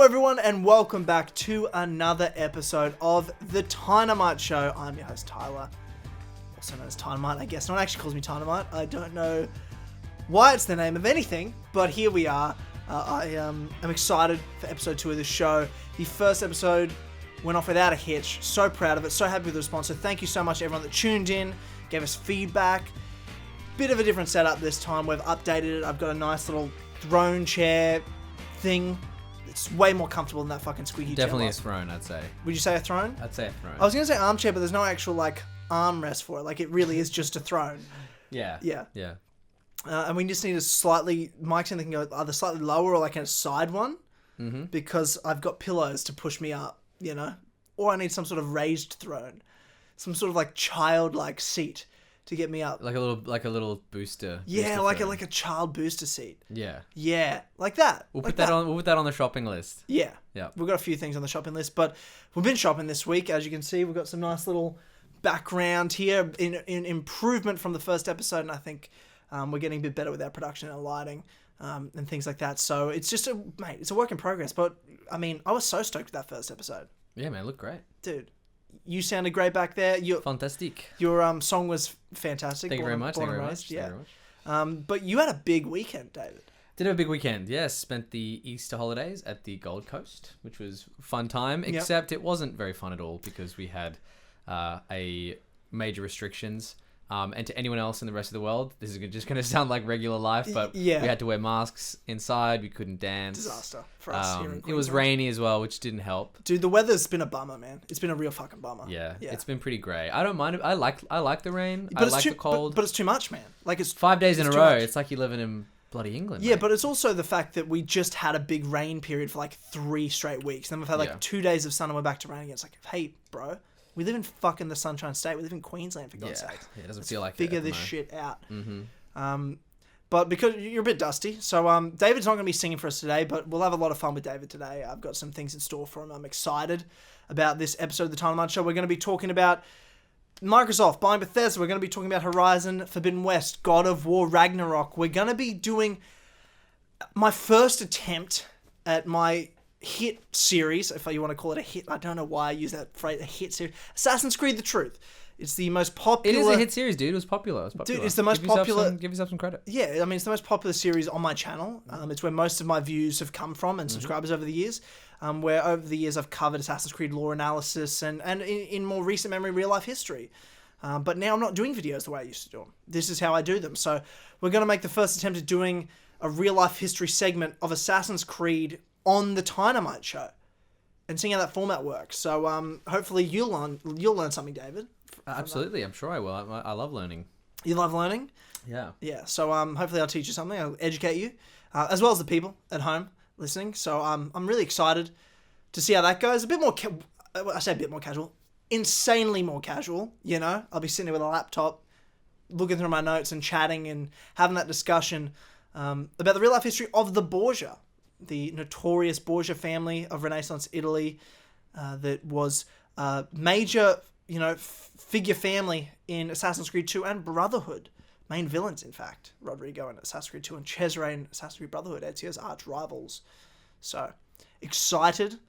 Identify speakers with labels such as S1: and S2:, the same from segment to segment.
S1: Hello everyone and welcome back to another episode of the Tynamite Show. I'm your host Tyler, also known as Tynamite, I guess. No one actually calls me Tynamite. I don't know why it's the name of anything, but here we are. I am excited for episode 2 of the show. The first episode went off without a hitch. So proud of it, so happy with the response. So thank you so much to everyone that tuned in, gave us feedback. Bit of a different setup this time. We've updated it. I've got a nice little throne chair thing. It's way more comfortable than that fucking squeaky chair.
S2: Definitely a throne, I'd say.
S1: Would you say a throne?
S2: I'd say a throne.
S1: I was going to say armchair, but there's no actual, armrest for it. It really is just a throne.
S2: Yeah.
S1: Yeah. And we just need a slightly... Mike's thinking go either slightly lower or a side one. Mm-hmm. Because I've got pillows to push me up, Or I need some sort of raised throne. Some sort of, childlike seat to get me up.
S2: Like a little booster.
S1: Yeah,
S2: booster
S1: like a child booster seat.
S2: Yeah.
S1: Yeah, like that.
S2: We'll put that on the shopping list.
S1: Yeah.
S2: Yeah.
S1: We've got a few things on the shopping list, but we've been shopping this week. As you can see, we've got some nice little background here in improvement from the first episode, and I think we're getting a bit better with our production and our lighting and things like that. So it's just it's a work in progress. But I was so stoked with that first episode.
S2: Yeah, man, it looked great.
S1: Dude, you sounded great back there.
S2: Fantastic.
S1: Your song was fantastic.
S2: Thank you very much.
S1: Yeah. But you had a big weekend, David.
S2: Did have a big weekend, yes. Spent the Easter holidays at the Gold Coast, which was a fun time, except it wasn't very fun at all because we had a major restrictions. And to anyone else in the rest of the world, this is just going to sound like regular life, but we had to wear masks inside. We couldn't dance.
S1: Disaster for us here in Queensland.
S2: It was rainy as well, which didn't help.
S1: Dude, the weather's been a bummer, man. It's been a real fucking bummer.
S2: Yeah. It's been pretty grey. I don't mind it. I like the rain. I like the cold.
S1: But it's too much, man. It's
S2: 5 days in a row. It's like you're living in bloody England.
S1: Yeah,
S2: mate.
S1: but it's also the fact that we just had a big rain period for 3 straight weeks. Then we've had 2 days of sun and we're back to rain again. It's hey, bro. We live in fucking the Sunshine State. We live in Queensland, for God's sake.
S2: Yeah, it doesn't feel like
S1: figure this shit out. Mm-hmm. But because you're a bit dusty, so David's not going to be singing for us today, but we'll have a lot of fun with David today. I've got some things in store for him. I'm excited about this episode of the Tynamite Show. We're going to be talking about Microsoft buying Bethesda. We're going to be talking about Horizon Forbidden West, God of War Ragnarok. We're going to be doing my first attempt at my hit series, if you want to call it a hit. I don't know why I use that phrase, a hit series. Assassin's Creed The Truth. It's the most popular...
S2: It is a hit series, dude. It was popular.
S1: Dude, it's the most popular...
S2: Give yourself some credit.
S1: Yeah, it's the most popular series on my channel. It's where most of my views have come from and subscribers over the years. Where over the years I've covered Assassin's Creed lore analysis and in more recent memory, real life history. But now I'm not doing videos the way I used to do them. This is how I do them. So we're going to make the first attempt at doing a real life history segment of Assassin's Creed on the Tynamite Show and seeing how that format works. So hopefully you'll learn something, David.
S2: Absolutely, I'm sure I will. I love learning.
S1: You love learning?
S2: Yeah.
S1: Yeah. So hopefully I'll teach you something. I'll educate you, as well as the people at home listening. So I'm really excited to see how that goes. A bit more. I say a bit more casual. Insanely more casual. I'll be sitting there with a laptop, looking through my notes and chatting and having that discussion about the real life history of the Borgia. The notorious Borgia family of Renaissance Italy that was a major, figure family in Assassin's Creed 2 and Brotherhood. Main villains, in fact. Rodrigo in Assassin's Creed 2 and Cesare in Assassin's Creed Brotherhood, Ezio's arch rivals. So, excited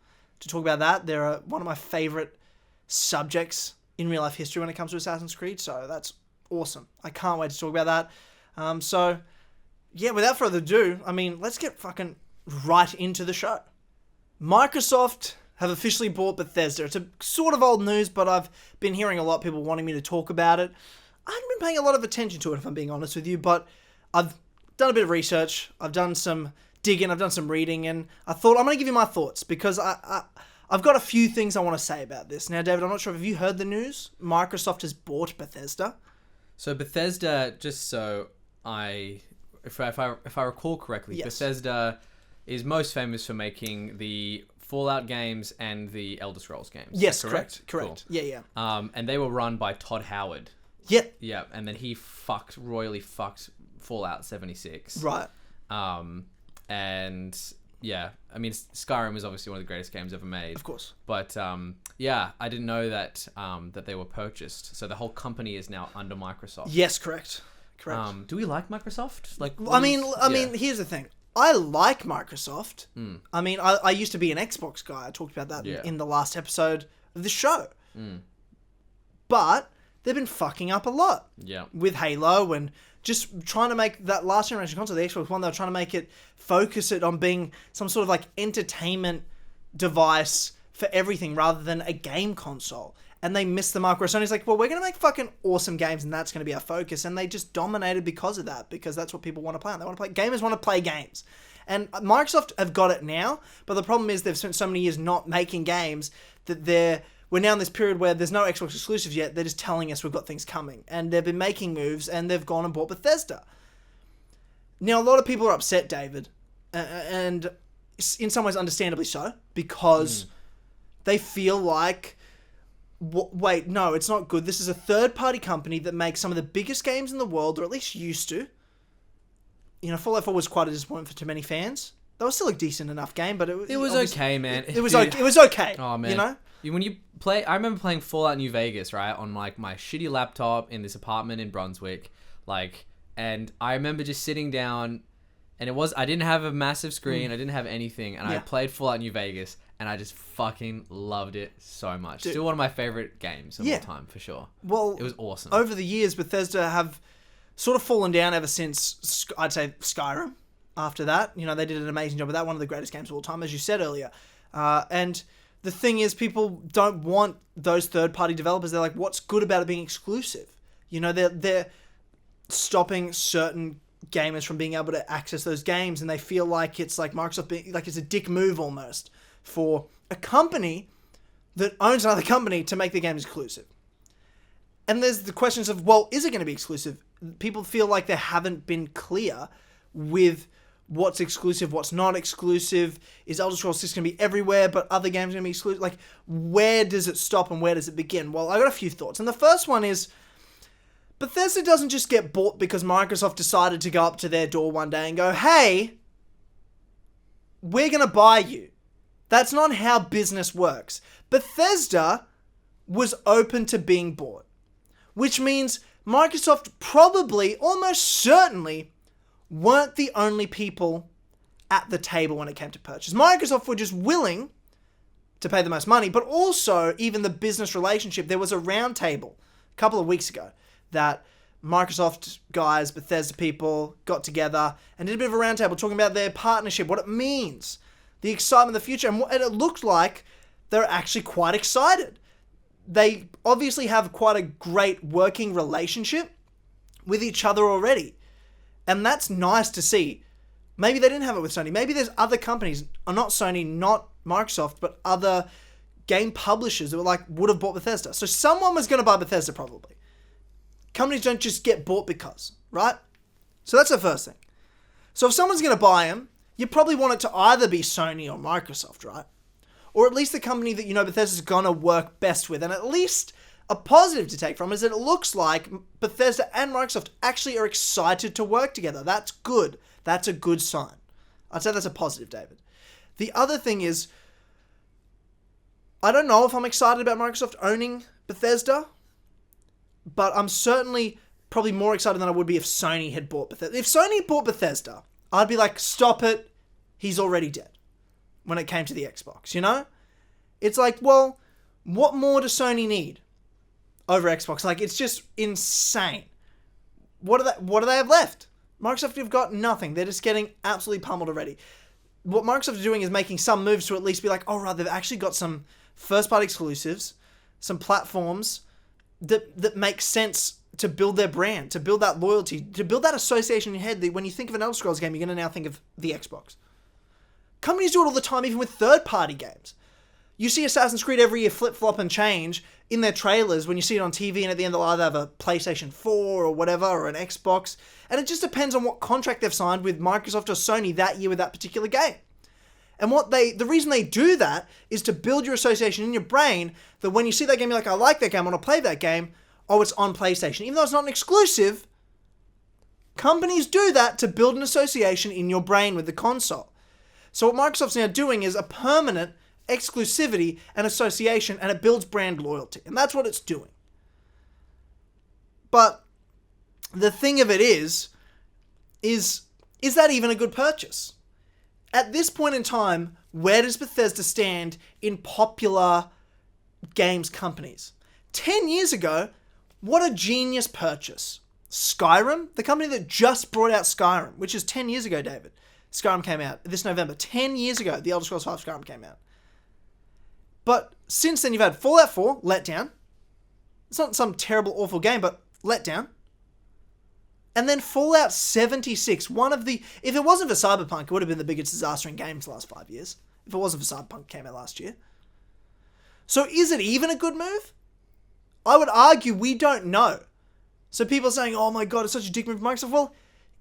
S1: to talk about that. They're one of my favorite subjects in real life history when it comes to Assassin's Creed, so that's awesome. I can't wait to talk about that. So, yeah, without further ado, let's get fucking right into the show. Microsoft have officially bought Bethesda. It's a sort of old news, but I've been hearing a lot of people wanting me to talk about it. I haven't been paying a lot of attention to it, if I'm being honest with you, but I've done a bit of research. I've done some digging. I've done some reading, and I thought I'm going to give you my thoughts because I've got a few things I want to say about this. Now, David, I'm not sure if you heard the news. Microsoft has bought Bethesda.
S2: So Bethesda, just so if I recall correctly, yes. Bethesda is most famous for making the Fallout games and the Elder Scrolls games.
S1: Yes, correct.
S2: Cool.
S1: Yeah.
S2: And they were run by Todd Howard.
S1: Yep.
S2: Yeah, and then he royally fucked Fallout 76.
S1: Right.
S2: And yeah, Skyrim is obviously one of the greatest games ever made.
S1: Of course.
S2: But yeah, I didn't know that they were purchased. So the whole company is now under Microsoft.
S1: Yes, correct.
S2: Do we like Microsoft?
S1: Here's the thing. I like Microsoft. I mean, I used to be an Xbox guy. I talked about that in the last episode of the show. But they've been fucking up a lot.
S2: Yeah.
S1: With Halo and just trying to make that last generation console, the Xbox One, they were trying to make it, focus it on being some sort of like entertainment device for everything rather than a game console. And they missed the mark where Sony's like, well, we're going to make fucking awesome games and that's going to be our focus. And they just dominated because of that, because that's what people want to play on. They want to play, gamers want to play games. And Microsoft have got it now, but the problem is they've spent so many years not making games that we're now in this period where there's no Xbox exclusives yet. They're just telling us we've got things coming. And they've been making moves and they've gone and bought Bethesda. Now, a lot of people are upset, David, and in some ways understandably so, because they feel like, wait, no, it's not good. This is a third-party company that makes some of the biggest games in the world, or at least used to. You know, Fallout 4 was quite a disappointment for too many fans. That was still a decent enough game, but it was
S2: okay, man.
S1: It was okay. It was okay.
S2: Oh man,
S1: you know,
S2: when you play, I remember playing Fallout New Vegas, right, on like my shitty laptop in this apartment in Brunswick, and I remember just sitting down, and I didn't have a massive screen, I didn't have anything, and I played Fallout New Vegas, and I just fucking loved it so much. Dude. Still one of my favorite games of all time, for sure. Well, it was awesome.
S1: Over the years, Bethesda have sort of fallen down ever since, I'd say, Skyrim. After that, you know, they did an amazing job with that. One of the greatest games of all time, as you said earlier. And the thing is, people don't want those third-party developers. They're like, what's good about it being exclusive? You know, they're stopping certain gamers from being able to access those games, and they feel like it's like Microsoft being, like it's a dick move almost for a company that owns another company to make the game exclusive. And there's the questions of, well, is it going to be exclusive? People feel like they haven't been clear with what's exclusive, what's not exclusive. Is Elder Scrolls 6 going to be everywhere, but other games are going to be exclusive? Like, where does it stop and where does it begin? Well, I got a few thoughts. And the first one is, Bethesda doesn't just get bought because Microsoft decided to go up to their door one day and go, hey, we're going to buy you. That's not how business works. Bethesda was open to being bought, which means Microsoft probably, almost certainly, weren't the only people at the table when it came to purchase. Microsoft were just willing to pay the most money, but also even the business relationship. There was a round table a couple of weeks ago that Microsoft guys, Bethesda people got together and did a bit of a round table talking about their partnership, what it means, the excitement of the future, and it looked like they're actually quite excited. They obviously have quite a great working relationship with each other already. And that's nice to see. Maybe they didn't have it with Sony. Maybe there's other companies, not Sony, not Microsoft, but other game publishers that would have bought Bethesda. So someone was going to buy Bethesda probably. Companies don't just get bought because, right? So that's the first thing. So if someone's going to buy them, you probably want it to either be Sony or Microsoft, right? Or at least the company that you know Bethesda's going to work best with. And at least a positive to take from is that it looks like Bethesda and Microsoft actually are excited to work together. That's good. That's a good sign. I'd say that's a positive, David. The other thing is, I don't know if I'm excited about Microsoft owning Bethesda, but I'm certainly probably more excited than I would be if Sony had bought Bethesda. If Sony bought Bethesda, I'd be like, stop it. He's already dead. When it came to the Xbox, you know? It's like, well, what more does Sony need over Xbox? Like, it's just insane. What do they have left? Microsoft have got nothing. They're just getting absolutely pummeled already. What Microsoft are doing is making some moves to at least be like, oh, right, they've actually got some first-party exclusives, some platforms that make sense to build their brand, to build that loyalty, to build that association in your head that when you think of an Elder Scrolls game, you're going to now think of the Xbox. Companies do it all the time, even with third-party games. You see Assassin's Creed every year flip-flop and change in their trailers when you see it on TV, and at the end they'll either have a PlayStation 4 or whatever, or an Xbox. And it just depends on what contract they've signed with Microsoft or Sony that year with that particular game. And the reason they do that is to build your association in your brain that when you see that game, you're like, I like that game, I want to play that game. Oh, it's on PlayStation. Even though it's not an exclusive, companies do that to build an association in your brain with the console. So what Microsoft's now doing is a permanent exclusivity and association, and it builds brand loyalty. And that's what it's doing. But the thing of it is that even a good purchase? At this point in time, where does Bethesda stand in popular games companies? 10 years ago, what a genius purchase. Skyrim, the company that just brought out Skyrim, which is 10 years ago, David. Skyrim came out this November. 10 years ago, the Elder Scrolls V Skyrim came out. But since then, you've had Fallout 4, Letdown. It's not some terrible, awful game, but Letdown. And then Fallout 76, one of the... If it wasn't for Cyberpunk, it would have been the biggest disaster in games the last 5 years. If it wasn't for Cyberpunk, it came out last year. So is it even a good move? I would argue we don't know. So people are saying, oh my god, it's such a dick move from Microsoft. Well,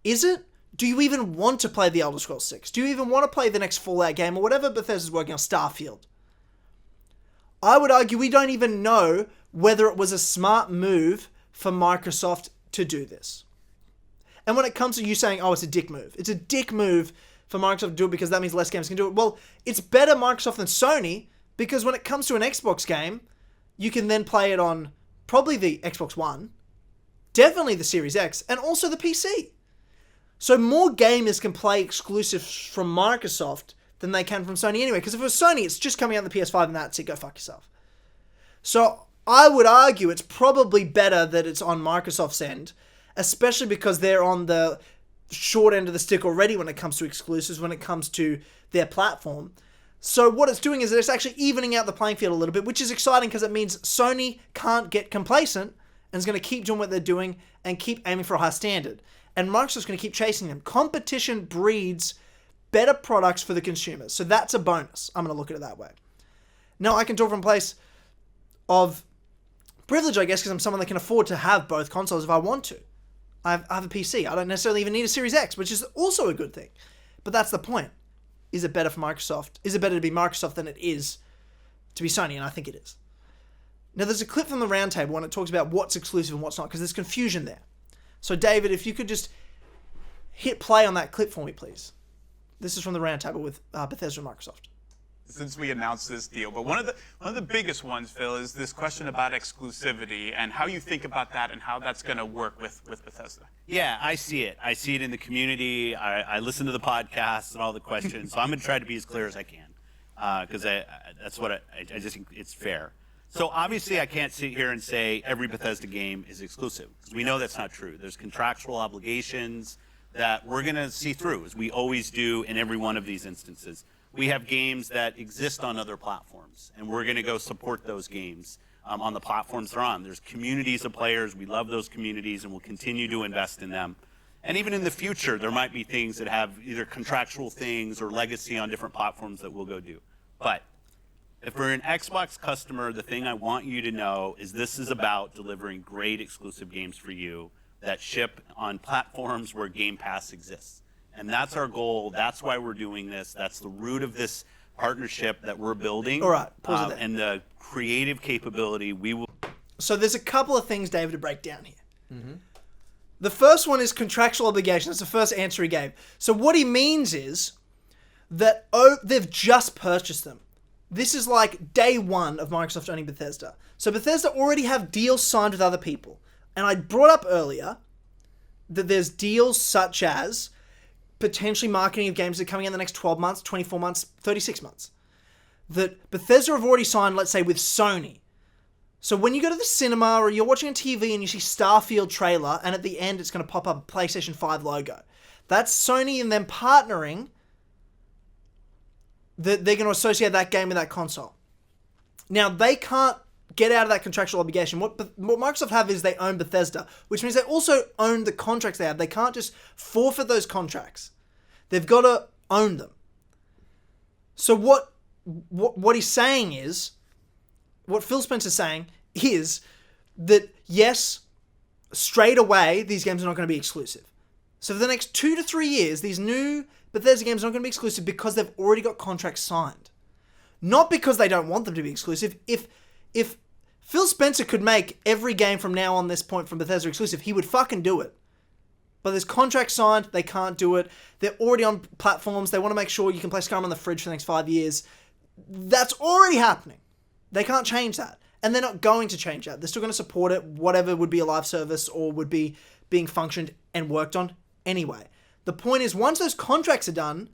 S1: is it? Do you even want to play the Elder Scrolls 6? Do you even want to play the next Fallout game or whatever Bethesda's working on, Starfield? I would argue we don't even know whether it was a smart move for Microsoft to do this. And when it comes to you saying, oh, it's a dick move. It's a dick move for Microsoft to do it because that means less games can do it. Well, it's better Microsoft than Sony because when it comes to an Xbox game, you can then play it on probably the Xbox One, definitely the Series X, and also the PC. So more gamers can play exclusives from Microsoft than they can from Sony anyway. Because if it was Sony, it's just coming out on the PS5 and that's it. Go fuck yourself. So I would argue it's probably better that it's on Microsoft's end, especially because they're on the short end of the stick already when it comes to exclusives, when it comes to their platform. So what it's doing is that it's actually evening out the playing field a little bit, which is exciting because it means Sony can't get complacent and is going to keep doing what they're doing and keep aiming for a high standard. And Microsoft's going to keep chasing them. Competition breeds better products for the consumers. So that's a bonus. I'm going to look at it that way. Now, I can talk from a place of privilege, I guess, because I'm someone that can afford to have both consoles if I want to. I have a PC. I don't necessarily even need a Series X, which is also a good thing. But that's the point. Is it better for Microsoft? Is it better to be Microsoft than it is to be Sony? And I think it is. Now, there's a clip from the roundtable when it talks about what's exclusive and what's not, because there's confusion there. So, David, if you could just hit play on that clip for me, please. This is from the roundtable with Bethesda and Microsoft.
S3: Since we announced this deal, but one of the biggest ones, Phil, is this question about exclusivity and how you think about that and how that's going to work with Bethesda.
S4: Yeah, I see it. I see it in the community. I listen to the podcasts and all the questions. So I'm going to try to be as clear as I can because that's what I just think it's fair. So obviously I can't sit here and say every Bethesda game is exclusive because we know that's not true. There's contractual obligations that we're going to see through, as we always do in every one of these instances. We have games that exist on other platforms, and we're going to go support those games on the platforms they're on. There's communities of players. We love those communities, and we'll continue to invest in them. And even in the future, there might be things that have either contractual things or legacy on different platforms that we'll go do. But if we're an Xbox customer, the thing I want you to know is this is about delivering great exclusive games for you that ship on platforms where Game Pass exists. And that's our goal. That's why we're doing this. That's the root of this partnership that we're building.
S1: All right, pause it there.
S4: And the creative capability we will...
S1: So there's a couple of things, David, to break down here. Mm-hmm. The first one is contractual obligation. That's the first answer he gave. So what he means is that they've just purchased them. This is like day one of Microsoft owning Bethesda. So Bethesda already have deals signed with other people. And I brought up earlier that there's deals such as potentially marketing of games that are coming in the next 12 months, 24 months, 36 months. That Bethesda have already signed, let's say, with Sony. So when you go to the cinema or you're watching on TV and you see Starfield trailer and at the end it's going to pop up a PlayStation 5 logo. That's Sony and them partnering that they're going to associate that game with that console. Now, they can't get out of that contractual obligation. What Microsoft have is they own Bethesda, which means they also own the contracts they have. They can't just forfeit those contracts. They've got to own them. So what he's saying is, what Phil Spencer's saying is that, yes, straight away, these games are not going to be exclusive. So for the next 2 to 3 years, these new Bethesda games are not going to be exclusive because they've already got contracts signed. Not because they don't want them to be exclusive. If Phil Spencer could make every game from now on this point from Bethesda exclusive, he would fucking do it. But there's contracts signed, they can't do it. They're already on platforms, they want to make sure you can play Skyrim on the fridge for the next 5 years. That's already happening. They can't change that. And they're not going to change that. They're still going to support it, whatever would be a live service or would be being functioned and worked on anyway. The point is, once those contracts are done,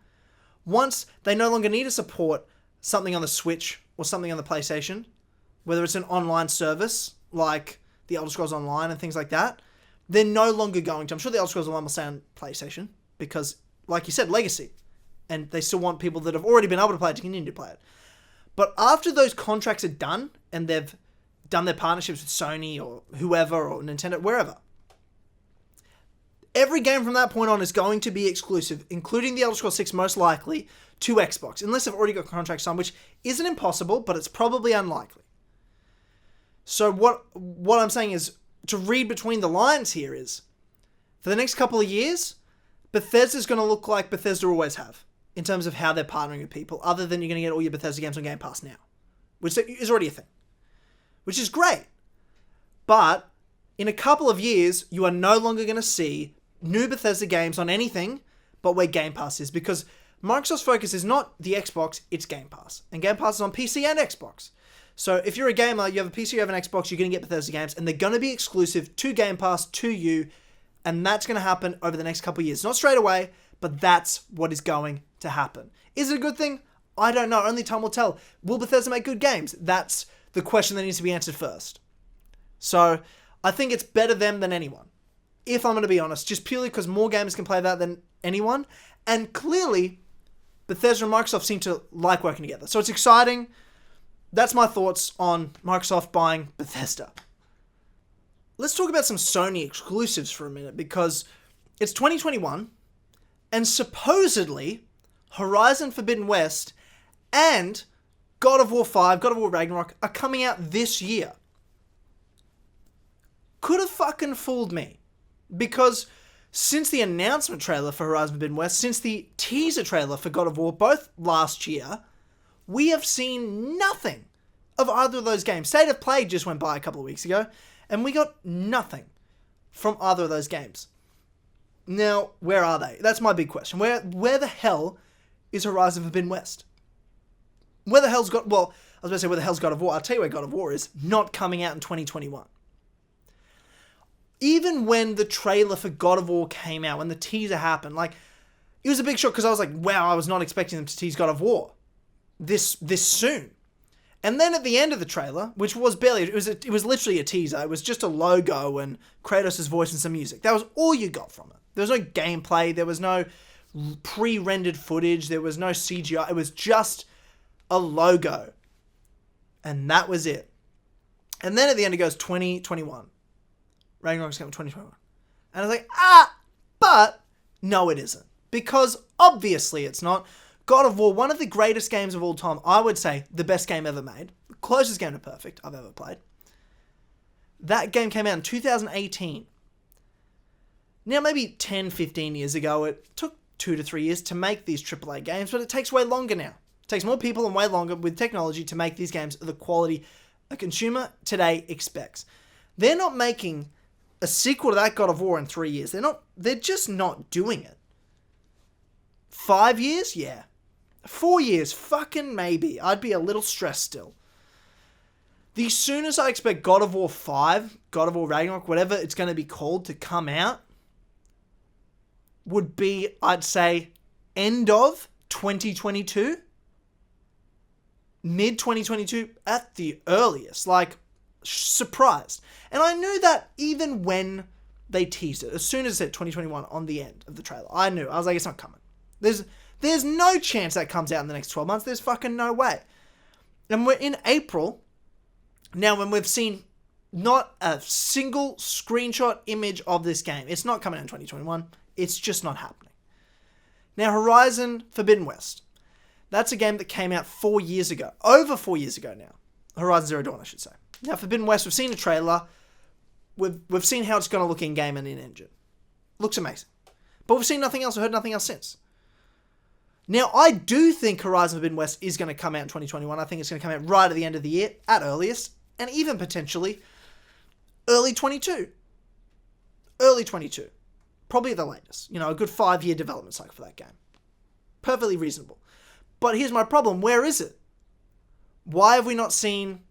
S1: once they no longer need to support something on the Switch or something on the PlayStation, whether it's an online service like the Elder Scrolls Online and things like that, they're no longer going to. I'm sure the Elder Scrolls Online will stay on PlayStation because, like you said, legacy. And they still want people that have already been able to play it to continue to play it. But after those contracts are done and they've done their partnerships with Sony or whoever or Nintendo, wherever, every game from that point on is going to be exclusive, including the Elder Scrolls 6 most likely, to Xbox. Unless they've already got contracts signed, which isn't impossible, but it's probably unlikely. So what I'm saying is, to read between the lines here is, for the next couple of years, Bethesda's going to look like Bethesda always have, in terms of how they're partnering with people, other than you're going to get all your Bethesda games on Game Pass now, which is already a thing, which is great. But in a couple of years, you are no longer going to see new Bethesda games on anything but where Game Pass is, because Microsoft's focus is not the Xbox, it's Game Pass. And Game Pass is on PC and Xbox. So if you're a gamer, you have a PC, you have an Xbox, you're going to get Bethesda games, and they're going to be exclusive to Game Pass, to you, and that's going to happen over the next couple of years. Not straight away, but that's what is going to happen. Is it a good thing? I don't know. Only time will tell. Will Bethesda make good games? That's the question that needs to be answered first. So I think it's better them than anyone, if I'm going to be honest, just purely because more gamers can play that than anyone. And clearly, Bethesda and Microsoft seem to like working together. So it's exciting. That's my thoughts on Microsoft buying Bethesda. Let's talk about some Sony exclusives for a minute, because it's 2021, and supposedly Horizon Forbidden West and God of War 5, God of War Ragnarok are coming out this year. Could have fucking fooled me, because since the announcement trailer for Horizon Forbidden West, since the teaser trailer for God of War, both last year, we have seen nothing of either of those games. State of Play just went by a couple of weeks ago, and we got nothing from either of those games. Now, where are they? That's my big question. Where the hell is Horizon Forbidden West? Where the hell's God... Well, I was going to say, where the hell's God of War? I'll tell you where God of War is. Not coming out in 2021. Even when the trailer for God of War came out, when the teaser happened, like, it was a big shock, because I was like, wow, I was not expecting them to tease God of War this soon. And then at the end of the trailer, which was barely, it was literally a teaser. It was just a logo and Kratos' voice and some music. That was all you got from it. There was no gameplay. There was no pre-rendered footage. There was no CGI. It was just a logo. And that was it. And then at the end it goes 2021. Ragnarok's coming 2021. And I was like, but no, it isn't. Because obviously it's not. God of War, one of the greatest games of all time. I would say the best game ever made. The closest game to perfect I've ever played. That game came out in 2018. Now, maybe 10, 15 years ago, it took 2 to 3 years to make these AAA games, but it takes way longer now. It takes more people and way longer with technology to make these games of the quality a consumer today expects. They're not making a sequel to that God of War in 3 years. They're just not doing it. 5 years? Yeah. 4 years? Fucking maybe. I'd be a little stressed still. The soonest I expect God of War 5, God of War Ragnarok, whatever it's going to be called, to come out would be, I'd say, end of 2022. Mid 2022 at the earliest. Like, surprised. And I knew that even when they teased it, as soon as it said 2021 on the end of the trailer, I knew. I was like, it's not coming. There's no chance that comes out in the next 12 months. There's fucking no way. And we're in April now, when we've seen not a single screenshot image of this game. It's not coming out in 2021. It's just not happening. Now, Horizon Forbidden West. That's a game that came out 4 years ago. Over 4 years ago now. Horizon Zero Dawn, I should say. Now, Forbidden West, we've seen a trailer. We've seen how it's going to look in-game and in-engine. Looks amazing. But we've seen nothing else or heard nothing else since. Now, I do think Horizon Forbidden West is going to come out in 2021. I think it's going to come out right at the end of the year, at earliest, and even potentially early 22. Early 22. Probably the latest. You know, a good 5-year development cycle for that game. Perfectly reasonable. But here's my problem. Where is it? Why have we not seen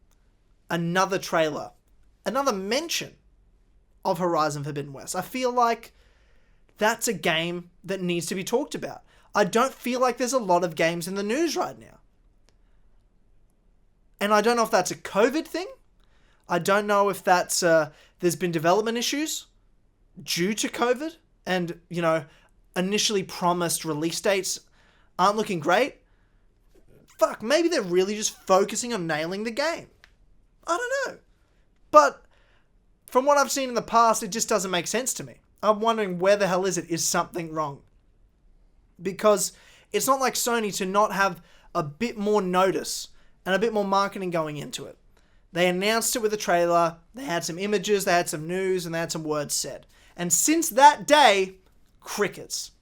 S1: another trailer, another mention of Horizon Forbidden West? I feel like that's a game that needs to be talked about. I don't feel like there's a lot of games in the news right now. And I don't know if that's a COVID thing. I don't know if that's there's been development issues due to COVID, and initially promised release dates aren't looking great. Fuck, maybe they're really just focusing on nailing the game. I don't know. But from what I've seen in the past, it just doesn't make sense to me. I'm wondering where the hell is it? Is something wrong? Because it's not like Sony to not have a bit more notice and a bit more marketing going into it. They announced it with a trailer, they had some images, they had some news, and they had some words said. And since that day, crickets.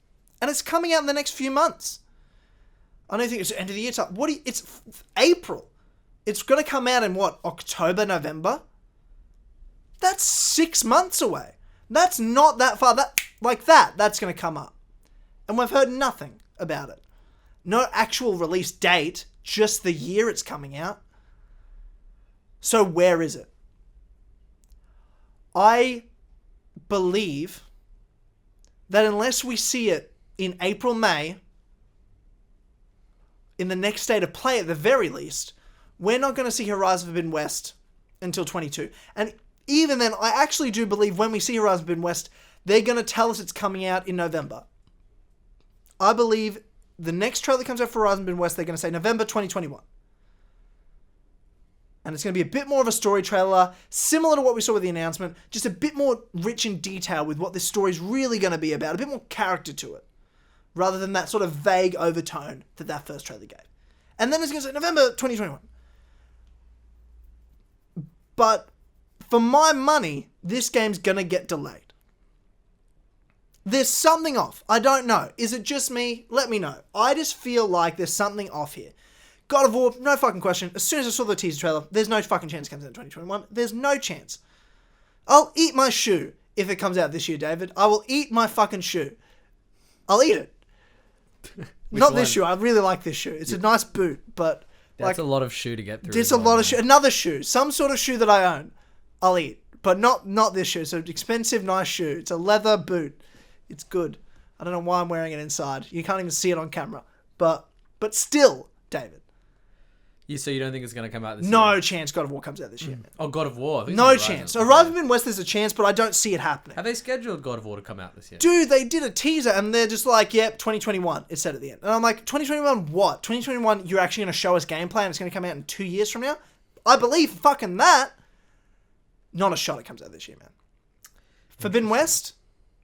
S1: And it's coming out in the next few months. I don't think it's the end of the year. It's April. It's going to come out in what, October, November? That's 6 months away. That's not that far. That's going to come up. And we've heard nothing about it. No actual release date, just the year it's coming out. So where is it? I believe that unless we see it in April, May, in the next state of play at the very least, we're not going to see Horizon Forbidden West until 22. And even then, I actually do believe when we see Horizon Forbidden West, they're going to tell us it's coming out in November. I believe the next trailer that comes out for Horizon Forbidden West, they're going to say November 2021. And it's going to be a bit more of a story trailer, similar to what we saw with the announcement, just a bit more rich in detail with what this story's really going to be about, a bit more character to it, rather than that sort of vague overtone that first trailer gave. And then it's going to say November 2021. But for my money, this game's going to get delayed. There's something off. I don't know. Is it just me? Let me know. I just feel like there's something off here. God of War, no fucking question. As soon as I saw the teaser trailer, there's no fucking chance it comes out in 2021. There's no chance. I'll eat my shoe if it comes out this year, David. I will eat my fucking shoe. I'll eat it. Not this shoe. I really like this shoe. It's a nice boot, but...
S2: That's a lot of shoe to get through.
S1: It's a lot of shoe. Another shoe. Some sort of shoe that I own. I'll eat. But not this shoe. It's an expensive, nice shoe. It's a leather boot. It's good. I don't know why I'm wearing it inside. You can't even see it on camera. But still, David.
S2: So you don't think it's going to come out this year?
S1: No chance God of War comes out this year. Man.
S2: Oh, God of War.
S1: No chance. Horizon Forbidden West, there's a chance, but I don't see it happening.
S2: Have they scheduled God of War to come out this year?
S1: Dude, they did a teaser, and they're just like, yep, 2021, it said at the end. And I'm like, 2021 what? 2021, you're actually going to show us gameplay, and it's going to come out in 2 years from now? I believe fucking that. Not a shot it comes out this year, man. Forbidden West,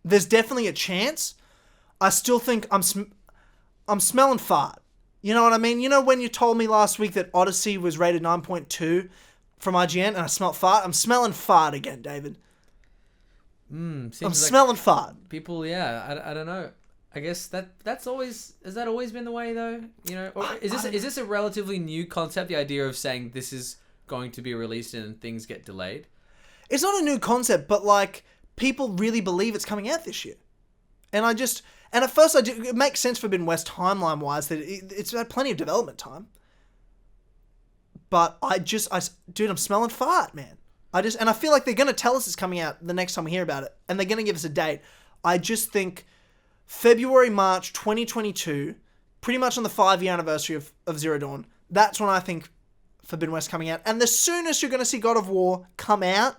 S1: there's definitely a chance. I still think I'm smelling fart. You know what I mean? You know when you told me last week that Odyssey was rated 9.2 from IGN and I smelled fart? I'm smelling fart again, David. I'm smelling fart.
S2: People, yeah, I don't know. I guess that's always... Has that always been the way, though? Or is this a relatively new concept, the idea of saying this is going to be released and things get delayed?
S1: It's not a new concept, but, like, people really believe it's coming out this year. And at first, it makes sense for Forbidden West timeline-wise that it's had plenty of development time. But dude, I'm smelling fart, man. And I feel like they're going to tell us it's coming out the next time we hear about it. And they're going to give us a date. I just think February, March 2022, pretty much on the 5-year anniversary of Zero Dawn, that's when I think Forbidden West coming out. And the soonest you're going to see God of War come out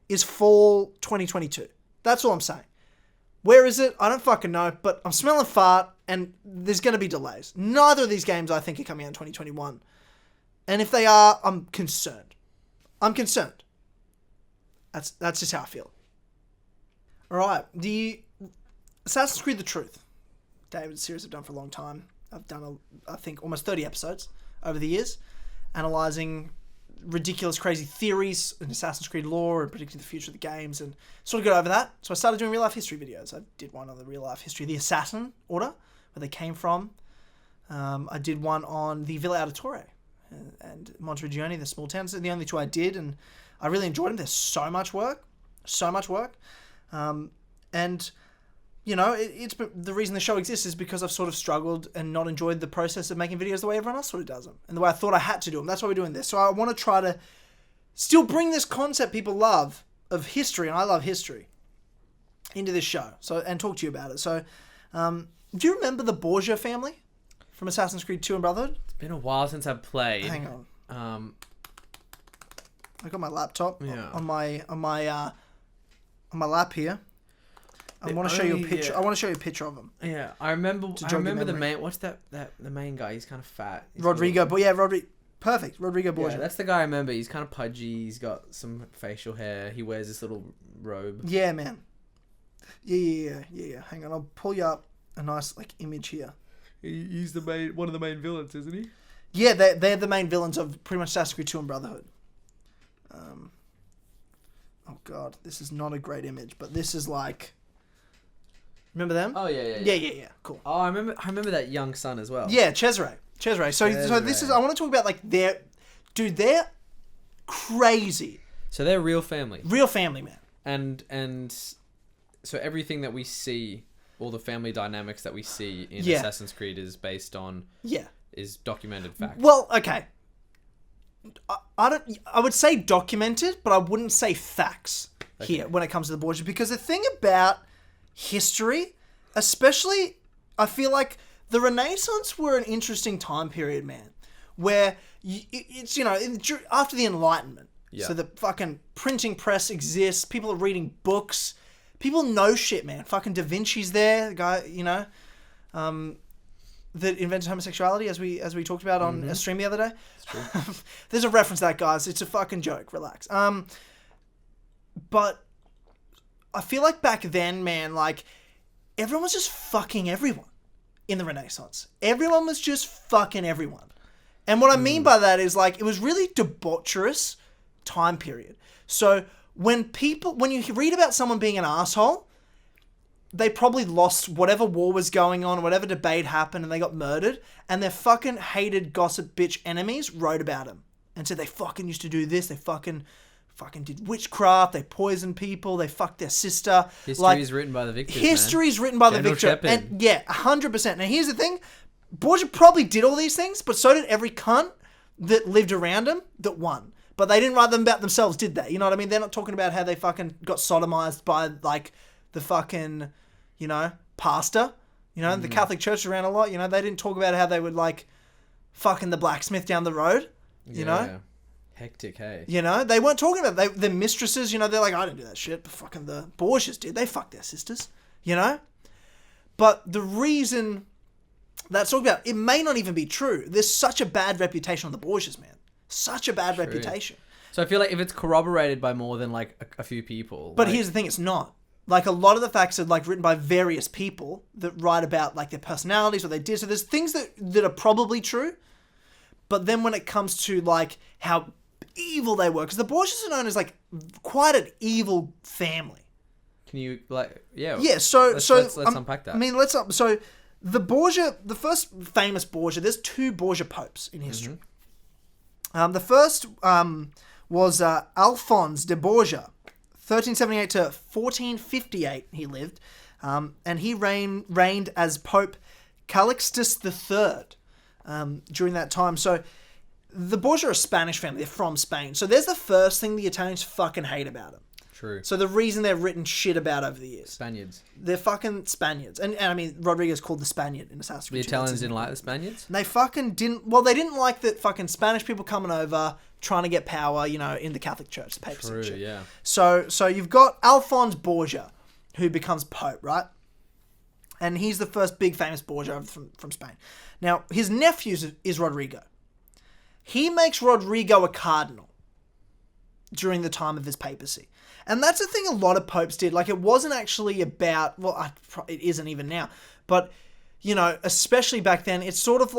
S1: is fall 2022. That's all I'm saying. Where is it? I don't fucking know, but I'm smelling fart, and there's going to be delays. Neither of these games, I think, are coming out in 2021. And if they are, I'm concerned. That's just how I feel. All right, the Assassin's Creed The Truth. David's series I've done for a long time. I've done, I think, almost 30 episodes over the years, analysing ridiculous, crazy theories in Assassin's Creed lore and predicting the future of the games, and sort of got over that. So I started doing real-life history videos. I did one on the real-life history of the Assassin Order, where they came from. I did one on the Villa Auditore and Monteriggioni, the small towns. They're the only two I did, and I really enjoyed them. There's so much work. And, it's the reason the show exists is because I've sort of struggled and not enjoyed the process of making videos the way everyone else sort of does them, and the way I thought I had to do them. That's why we're doing this. So I want to try to still bring this concept people love of history, and I love history, into this show. And talk to you about it. So, Do you remember the Borgia family from Assassin's Creed 2 and Brotherhood?
S2: It's been a while since I've played.
S1: Hang on. I got my laptop
S2: Yeah.
S1: on my lap here. I want to show you a picture.
S2: yeah.
S1: I want to show you a picture of him.
S2: Yeah, I remember.
S1: jog
S2: I
S1: your
S2: remember the
S1: memory.
S2: main. What's that? The main guy. He's kind of fat. He's
S1: Rodrigo,
S2: got
S1: but yeah, perfect. Rodrigo
S2: yeah,
S1: Borgia.
S2: that's the guy I remember. He's kind of pudgy. He's got some facial hair. He wears this little robe.
S1: Yeah, man. Yeah. Hang on, I'll pull you up a nice image here.
S2: He's one of the main villains, isn't he?
S1: Yeah, they're the main villains of pretty much Assassin's Creed 2 and Brotherhood. Oh god, this is not a great image, but this is remember them?
S2: Oh yeah.
S1: Yeah. Cool.
S2: Oh, I remember that young son as well.
S1: Yeah, Cesare. So this is I want to talk about they're crazy.
S2: So they're real family.
S1: Real family, man.
S2: And so everything that we see, all the family dynamics that we see in
S1: Yeah.
S2: Assassin's Creed is based on is documented fact.
S1: Well, okay. I would say documented, but I wouldn't say facts here when it comes to the Borgia, because the thing about history, especially, I feel like the Renaissance were an interesting time period, man, where it's after the Enlightenment.
S2: Yeah.
S1: So the fucking printing press exists. People are reading books. People know shit, man. Fucking Da Vinci's there, the guy, that invented homosexuality, as we talked about on a stream the other day.
S2: It's true.
S1: There's a reference to that, guys. It's a fucking joke. Relax. But I feel like back then, man, everyone was just fucking everyone in the Renaissance. Everyone was just fucking everyone. And what I mean by that is, it was really debaucherous time period. So when you read about someone being an asshole, they probably lost whatever war was going on, whatever debate happened, and they got murdered, and their fucking hated gossip bitch enemies wrote about them and said they fucking used to do this, they fucking did witchcraft, they poisoned people, they fucked their sister.
S2: History is written by the victors.
S1: History is written by the victor.
S2: Shepard.
S1: And yeah, 100%. Now here's the thing, Borgia probably did all these things, but so did every cunt that lived around him that won. But they didn't write them about themselves, did they? You know what I mean? They're not talking about how they fucking got sodomized by the fucking, pastor. The Catholic Church around a lot. They didn't talk about how they would fucking the blacksmith down the road. You know?
S2: Hectic, hey.
S1: They weren't talking about their mistresses. They're like, I didn't do that shit. But fucking the Borgias did. They fucked their sisters. But the reason that's talked about, it may not even be true. There's such a bad reputation on the Borgias, man. Such a bad reputation.
S2: So I feel like if it's corroborated by more than a few people.
S1: But here's the thing, it's not. A lot of the facts are written by various people that write about their personalities, what they did. So there's things that are probably true. But then when it comes to how evil they were, because the Borgias are known as quite an evil family.
S2: Can you
S1: Yeah,
S2: let's unpack that.
S1: I mean, so the Borgia, the first famous Borgia, there's two Borgia popes in history. The first was Alphonse de Borgia, 1378 to 1458 he lived, and he reigned as Pope Calixtus III during that time. So the Borgia are a Spanish family. They're from Spain. So there's the first thing the Italians fucking hate about them.
S2: True.
S1: So the reason they're written shit about over the years.
S2: Spaniards.
S1: They're fucking Spaniards. And I mean, Rodriguez called the Spaniard in Assassin's Creed.
S2: The Italians didn't like the Spaniards?
S1: They fucking didn't... Well, they didn't like that fucking Spanish people coming over, trying to get power, in the Catholic Church, the papacy and shit.
S2: True, yeah.
S1: So you've got Alphonse Borgia, who becomes Pope, right? And he's the first big famous Borgia from Spain. Now, his nephew is Rodrigo. He makes Rodrigo a cardinal during the time of his papacy. And that's the thing a lot of popes did. It wasn't actually about... Well, it isn't even now. But, especially back then, it's sort of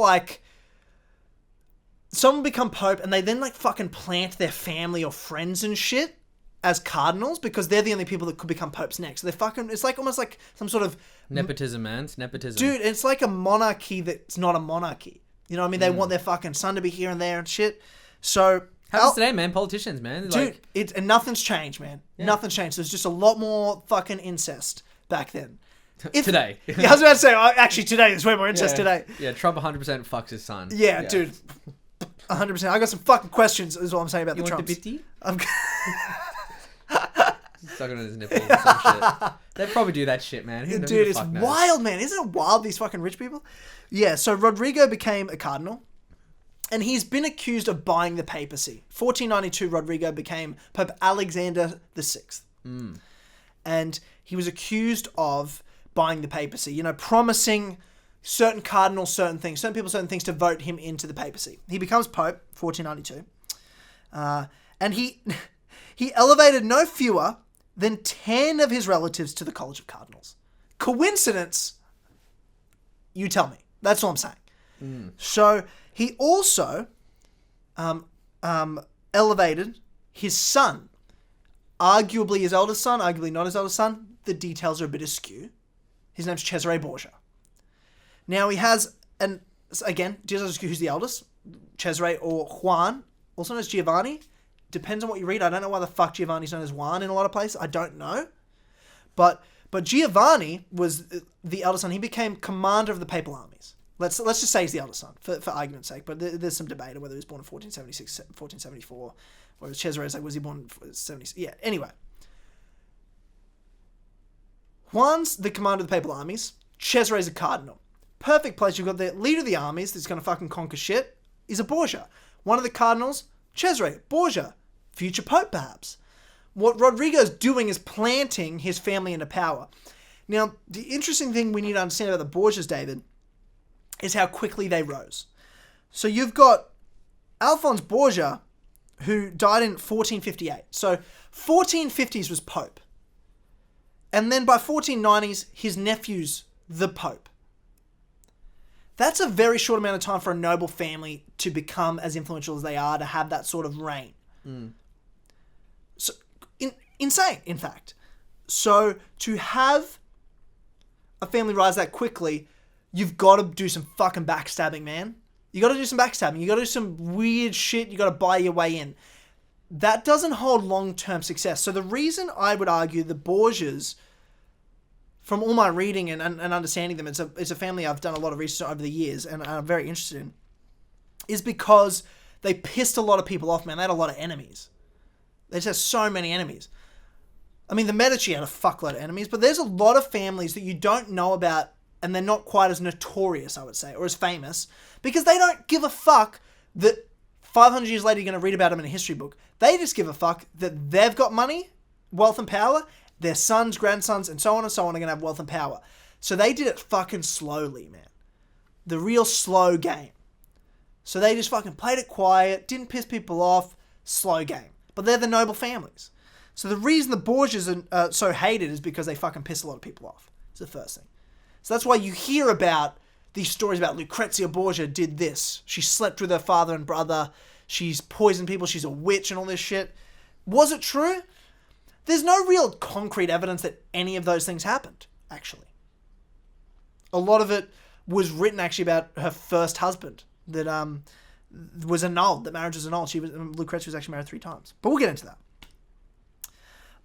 S1: someone become pope and they then fucking plant their family or friends and shit as cardinals because they're the only people that could become popes next. So they fucking... It's almost like some sort of...
S2: Nepotism, man. It's nepotism.
S1: Dude, it's like a monarchy that's not a monarchy. You know what I mean? They want their fucking son to be here and there and shit. So...
S2: Happens today, man. Politicians, man.
S1: Dude, and nothing's changed, man. Yeah. Nothing's changed. There's just a lot more fucking incest back then.
S2: Today.
S1: Yeah, I was about to say, actually today, there's way more incest today.
S2: Yeah, Trump 100% fucks his son.
S1: Yeah, dude. 100%. I got some fucking questions is what I'm saying about
S2: You
S1: the
S2: want
S1: Trumps.
S2: the bitty? Sucking on his nipples or some shit. They probably do that shit, man. Who
S1: Dude,
S2: the
S1: it's
S2: fuck knows?
S1: wild, man. Isn't it wild, these fucking rich people? Yeah, so Rodrigo became a cardinal, and he's been accused of buying the papacy. 1492, Rodrigo became Pope Alexander VI. And he was accused of buying the papacy, you know, promising certain cardinals certain things, certain people certain things to vote him into the papacy. He becomes Pope, 1492. And he elevated no fewer than 10 of his relatives to the College of Cardinals. Coincidence? You tell me. That's all I'm saying. So he also elevated his son, arguably his eldest son, arguably not his eldest son. The details are a bit askew. His name's Cesare Borgia. Now he has, and again, details are askew who's the eldest, Cesare or Juan, also known as Giovanni. Depends on what you read. I don't know why the fuck Giovanni's known as Juan in a lot of places. I don't know. But Giovanni was the eldest son. He became commander of the papal armies. Let's just say he's the eldest son, for argument's sake. But there's some debate on whether he was born in 1476, 1474. Whereas Cesare's like, was he born in 70? Yeah, anyway. Juan's the commander of the papal armies. Cesare's a cardinal. Perfect place. You've got the leader of the armies that's going to fucking conquer shit. Is a Borgia. One of the cardinals, Cesare, Borgia. Future pope, perhaps. What Rodrigo's doing is planting his family into power. Now, the interesting thing we need to understand about the Borgias, David, is how quickly they rose. So you've got Alphonse Borgia, who died in 1458. So 1450s was pope. And then by 1490s, his nephew's the pope. That's a very short amount of time for a noble family to become as influential as they are, to have that sort of reign. So, insane, in fact. So, to have a family rise that quickly, you've got to do some fucking backstabbing, man. You got to do some backstabbing. You got to do some weird shit. You got to buy your way in. That doesn't hold long-term success. So, the reason I would argue the Borgias, from all my reading and understanding them, it's a family I've done a lot of research over the years and I'm very interested in, is because they pissed a lot of people off, man. They had a lot of enemies. They just had so many enemies. I mean, the Medici had a fuckload of enemies, but there's a lot of families that you don't know about and they're not quite as notorious, I would say, or as famous, because they don't give a fuck that 500 years later you're going to read about them in a history book. They just give a fuck that they've got money, wealth and power, their sons, grandsons, and so on are going to have wealth and power. So they did it fucking slowly, man. The real slow game. So they just fucking played it quiet, didn't piss people off, slow game. But they're the noble families. So the reason the Borgias are so hated is because they fucking piss a lot of people off. It's the first thing. So that's why you hear about these stories about Lucrezia Borgia did this. She slept with her father and brother. She's poisoned people. She's a witch and all this shit. Was it true? There's no real concrete evidence that any of those things happened, actually. A lot of it was written actually about her first husband that was annulled, that marriage was annulled. Lucrezia was actually married 3 times. But we'll get into that.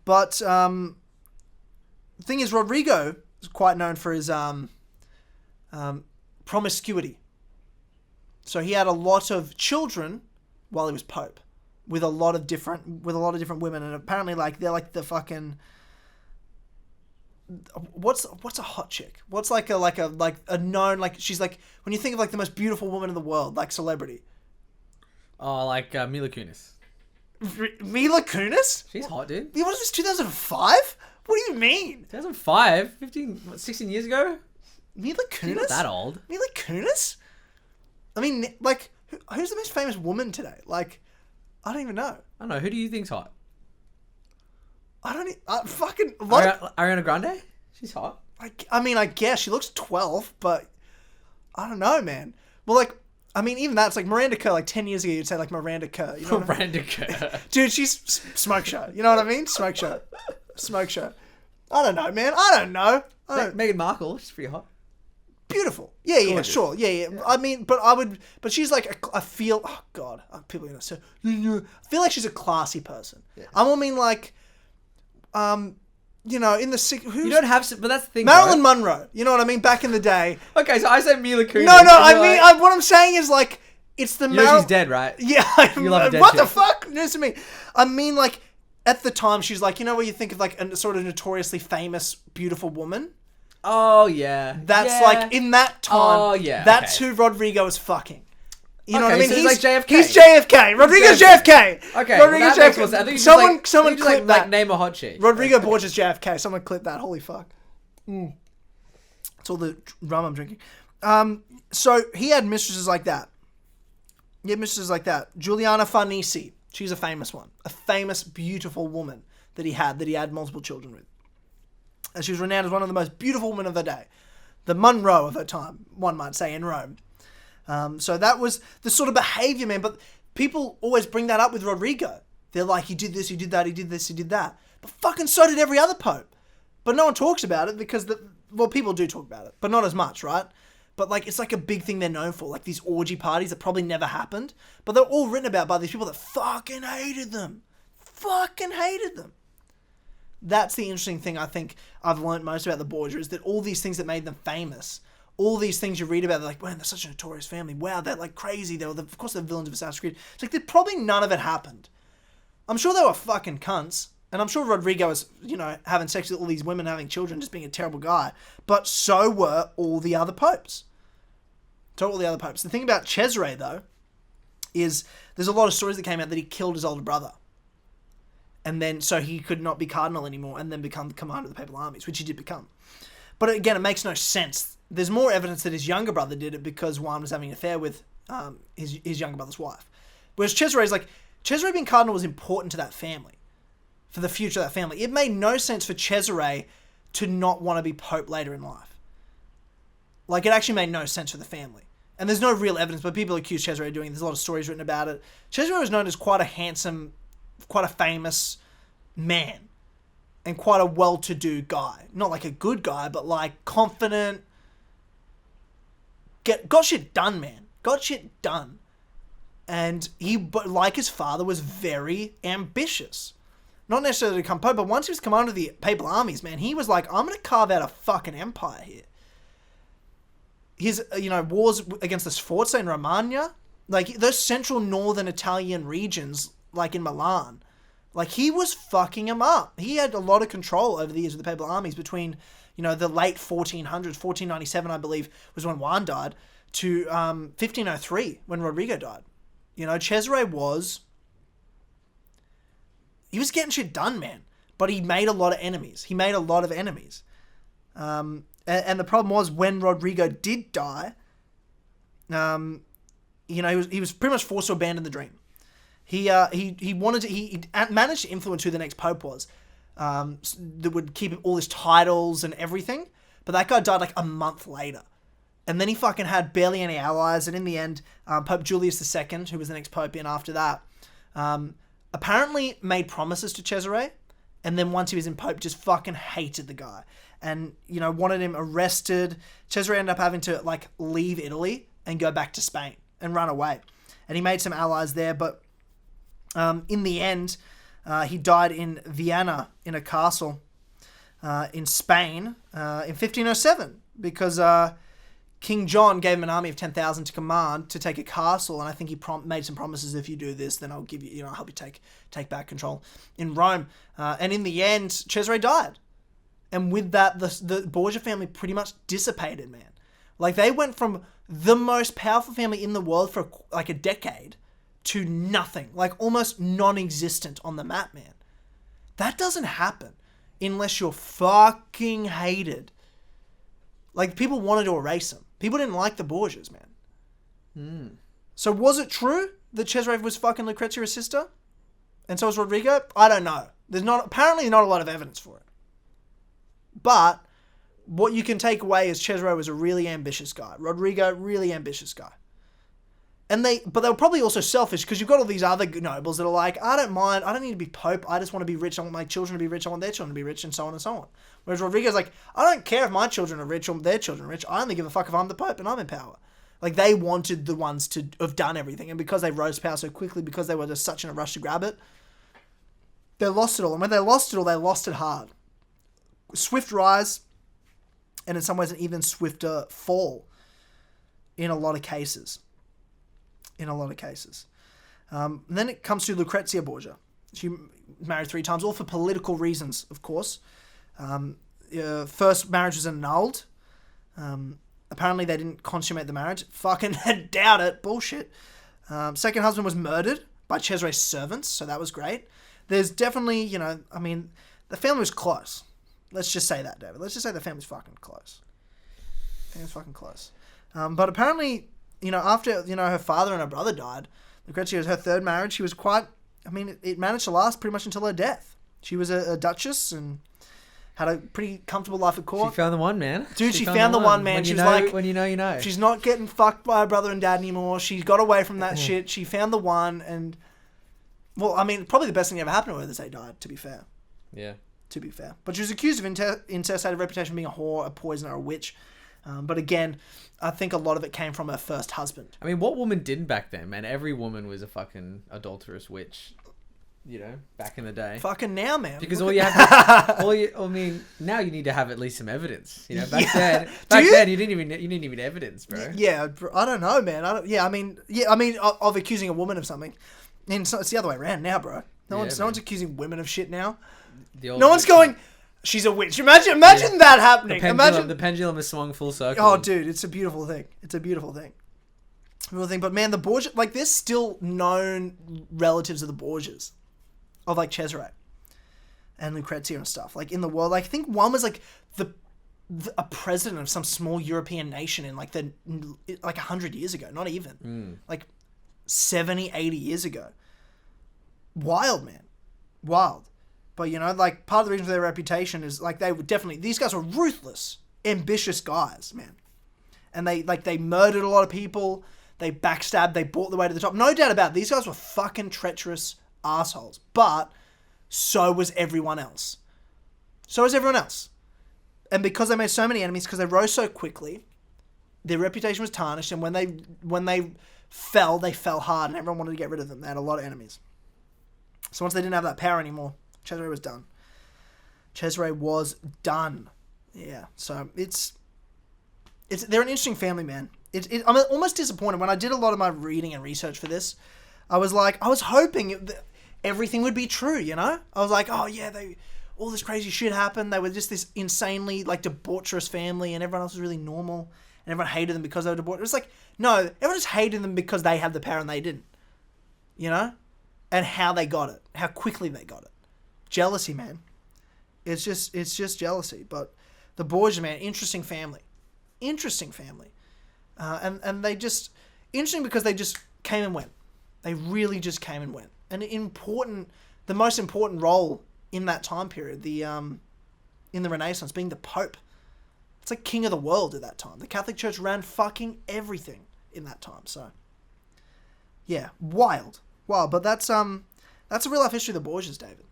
S1: But the thing is, Rodrigo is quite known for his promiscuity. So he had a lot of children while he was Pope. With a lot of different women, and apparently they're like the fucking, what's a hot chick? What's like a known, like, she's like, when you think of like the most beautiful woman in the world, like celebrity.
S2: Oh, like Mila Kunis.
S1: Mila Kunis?
S2: She's hot, dude.
S1: Yeah, what is this, 2005? What do you mean?
S2: 2005? 16 years ago?
S1: Mila Kunis?
S2: She's not that old.
S1: Mila Kunis? I mean, like, who's the most famous woman today? Like, I don't even know.
S2: I don't know. Who do you think's hot?
S1: Fucking... What?
S2: Ariana Grande? She's hot.
S1: I mean, I guess. She looks 12, but... I don't know, man. Well, like... I mean, even that's like Miranda Kerr. Like 10 years ago, you'd say like Miranda Kerr. You know
S2: Miranda Kerr.
S1: Dude, she's smoke show. You know what I mean? Smoke show. Smoke show. I don't know, man. I don't know.
S2: Meghan Markle. She's pretty hot.
S1: Beautiful. Yeah,
S2: Gorgeous.
S1: sure. Yeah. I mean, but she's like, I feel, oh God, people are going to say, I feel like she's a classy person. Yeah. I don't mean like, you know, in the
S2: you don't have, but that's the thing.
S1: Marilyn Monroe. You know what I mean? Back in the day.
S2: Okay, so I said Mila Kunis.
S1: No. I mean, what I'm saying is like, it's the
S2: Marilyn. She's dead, right?
S1: Yeah.
S2: You love a dead
S1: what
S2: chick.
S1: the fuck? News to me. I mean, like, at the time, she's like, you know, where you think of like a sort of notoriously famous, beautiful woman.
S2: Oh yeah.
S1: That's like in that time.
S2: Oh yeah.
S1: That's who Rodrigo is fucking. You know what I mean?
S2: So he's like JFK.
S1: He's JFK. Rodrigo's JFK.
S2: Okay.
S1: Rodrigo's
S2: that makes more
S1: JFK.
S2: sense. I think
S1: Someone
S2: just
S1: clip that.
S2: name a hot chick.
S1: Rodrigo Borgia's JFK. Someone clip that. Holy fuck. It's all the rum I'm drinking. So he had mistresses like that. Giuliana Farnese. She's a famous one. A famous, beautiful woman that he had multiple children with. And she was renowned as one of the most beautiful women of the day. The Monroe of her time, one might say, in Rome. So that was the sort of behavior, man. But people always bring that up with Rodrigo. They're like, he did this, he did that, he did this, he did that. But fucking so did every other pope. But no one talks about it because, people do talk about it, but not as much, right? But like, it's like a big thing they're known for. Like these orgy parties that probably never happened. But they're all written about by these people that fucking hated them. That's the interesting thing I think I've learned most about the Borgia is that all these things that made them famous, all these things you read about, they're like, man, they're such a notorious family. Wow, they're like crazy. Of course, they're villains of Assassin's Creed. It's like, probably none of it happened. I'm sure they were fucking cunts. And I'm sure Rodrigo was, having sex with all these women, having children, just being a terrible guy. But so were all the other popes. The thing about Cesare, though, is there's a lot of stories that came out that he killed his older brother. And then, so he could not be cardinal anymore and then become the commander of the papal armies, which he did become. But again, it makes no sense. There's more evidence that his younger brother did it because Juan was having an affair with his younger brother's wife. Whereas Cesare being cardinal was important to that family. For the future of that family. It made no sense for Cesare to not want to be pope later in life. Like, it actually made no sense for the family. And there's no real evidence, but people accuse Cesare of doing it. There's a lot of stories written about it. Cesare was known as quite a handsome, quite a famous man. And quite a well-to-do guy. Not like a good guy, but like confident. Got shit done, man. Got shit done. And but like his father, was very ambitious. Not necessarily to become pope, but once he was commander of the papal armies, man, he was like, I'm going to carve out a fucking empire here. His, wars against the Sforza in Romagna, like those central northern Italian regions, like in Milan, like he was fucking them up. He had a lot of control over the years of the papal armies between, the late 1400s, 1497, I believe, was when Juan died, to 1503, when Rodrigo died. Cesare was... He was getting shit done, man. But he made a lot of enemies. And the problem was, when Rodrigo did die, he was pretty much forced to abandon the dream. He managed to influence who the next pope was, that would keep all his titles and everything. But that guy died like a month later. And then he fucking had barely any allies. And in the end, Pope Julius II, who was the next pope in after that, apparently made promises to Cesare, and then once he was in pope, just fucking hated the guy. And, wanted him arrested. Cesare ended up having to, like, leave Italy and go back to Spain and run away. And he made some allies there, but in the end, he died in Vienna in a castle in Spain in 1507 because King John gave him an army of 10,000 to command to take a castle, and I think he made some promises. If you do this, then I'll give you, I'll help you take back control in Rome. And in the end, Cesare died, and with that, the Borgia family pretty much dissipated, man. Like, they went from the most powerful family in the world for like a decade to nothing, like almost non-existent on the map, man. That doesn't happen unless you're fucking hated. Like, people wanted to erase them. People didn't like the Borgias, man. So was it true that Cesare was fucking Lucrezia's sister? And so was Rodrigo? I don't know. There's apparently not a lot of evidence for it. But what you can take away is Cesare was a really ambitious guy. Rodrigo, really ambitious guy. But they were probably also selfish, because you've got all these other nobles that are like, I don't mind, I don't need to be pope, I just want to be rich, I want my children to be rich, I want their children to be rich, and so on and so on. Whereas Rodrigo's like, I don't care if my children are rich or their children are rich, I only give a fuck if I'm the pope and I'm in power. Like, they wanted the ones to have done everything, and because they rose to power so quickly, because they were just such in a rush to grab it, they lost it all. And when they lost it all, they lost it hard. Swift rise, and in some ways an even swifter fall in a lot of cases. And then it comes to Lucrezia Borgia. She married 3 times, all for political reasons, of course. First marriage was annulled. Apparently they didn't consummate the marriage. Fucking doubt it. Bullshit. Second husband was murdered by Cesare's servants, so that was great. There's definitely, the family was close. Let's just say that, David. Let's just say the family's fucking close. Family's fucking close. But apparently, after, her father and her brother died, Lucrezia was her third marriage. She was quite, it managed to last pretty much until her death. She was a duchess and had a pretty comfortable life at court.
S2: She found the one, man.
S1: Dude, she found the one, man. She was like...
S2: When you know, you know.
S1: She's not getting fucked by her brother and dad anymore. She got away from that shit. She found the one and... Well, probably the best thing that ever happened to her is they died, to be fair.
S2: Yeah.
S1: To be fair. But she was accused of incest, had a reputation of being a whore, a poisoner, a witch. But again, I think a lot of it came from her first husband.
S2: What woman didn't back then, man? Every woman was a fucking adulterous witch. Back in the day.
S1: Fucking now, man.
S2: Because now you need to have at least some evidence. Back then you didn't even need evidence, bro.
S1: Yeah, I don't know, man. Of accusing a woman of something. And it's the other way around now, bro. No one's accusing women of shit now. No one's going, she's a witch. Imagine that happening.
S2: The pendulum has swung full circle.
S1: Oh, dude, it's a beautiful thing. But man, the Borgia, there's still known relatives of the Borgias. Of Cesare and Lucrezia and stuff in the world. I think one was a president of some small European nation in 100 years ago, not even 70, 80 years ago. Wild, man, wild. But part of the reason for their reputation is they were definitely, these guys were ruthless, ambitious guys, man, and they murdered a lot of people. They backstabbed. They bought the way to the top. No doubt about it. These guys were fucking treacherous assholes, but so was everyone else. And because they made so many enemies, because they rose so quickly, their reputation was tarnished, and when they fell hard, and everyone wanted to get rid of them. They had a lot of enemies. So once they didn't have that power anymore, Cesare was done. Yeah, so they're an interesting family, man. I'm almost disappointed. When I did a lot of my reading and research for this, I was hoping everything would be true, I was like, oh yeah, all this crazy shit happened. They were just this insanely debaucherous family, and everyone else was really normal, and everyone hated them because they were debaucherous. It's no, everyone just hated them because they had the power and they didn't, and how they got it, how quickly they got it. Jealousy, man. It's just jealousy. But the Borgia, man, interesting family, and they just interesting because they just came and went. They really just came and went. And the most important role in that time period, in the Renaissance, being the Pope. It's like king of the world at that time. The Catholic Church ran fucking everything in that time. So, yeah, wild. But that's a real life history of the Borgias, David.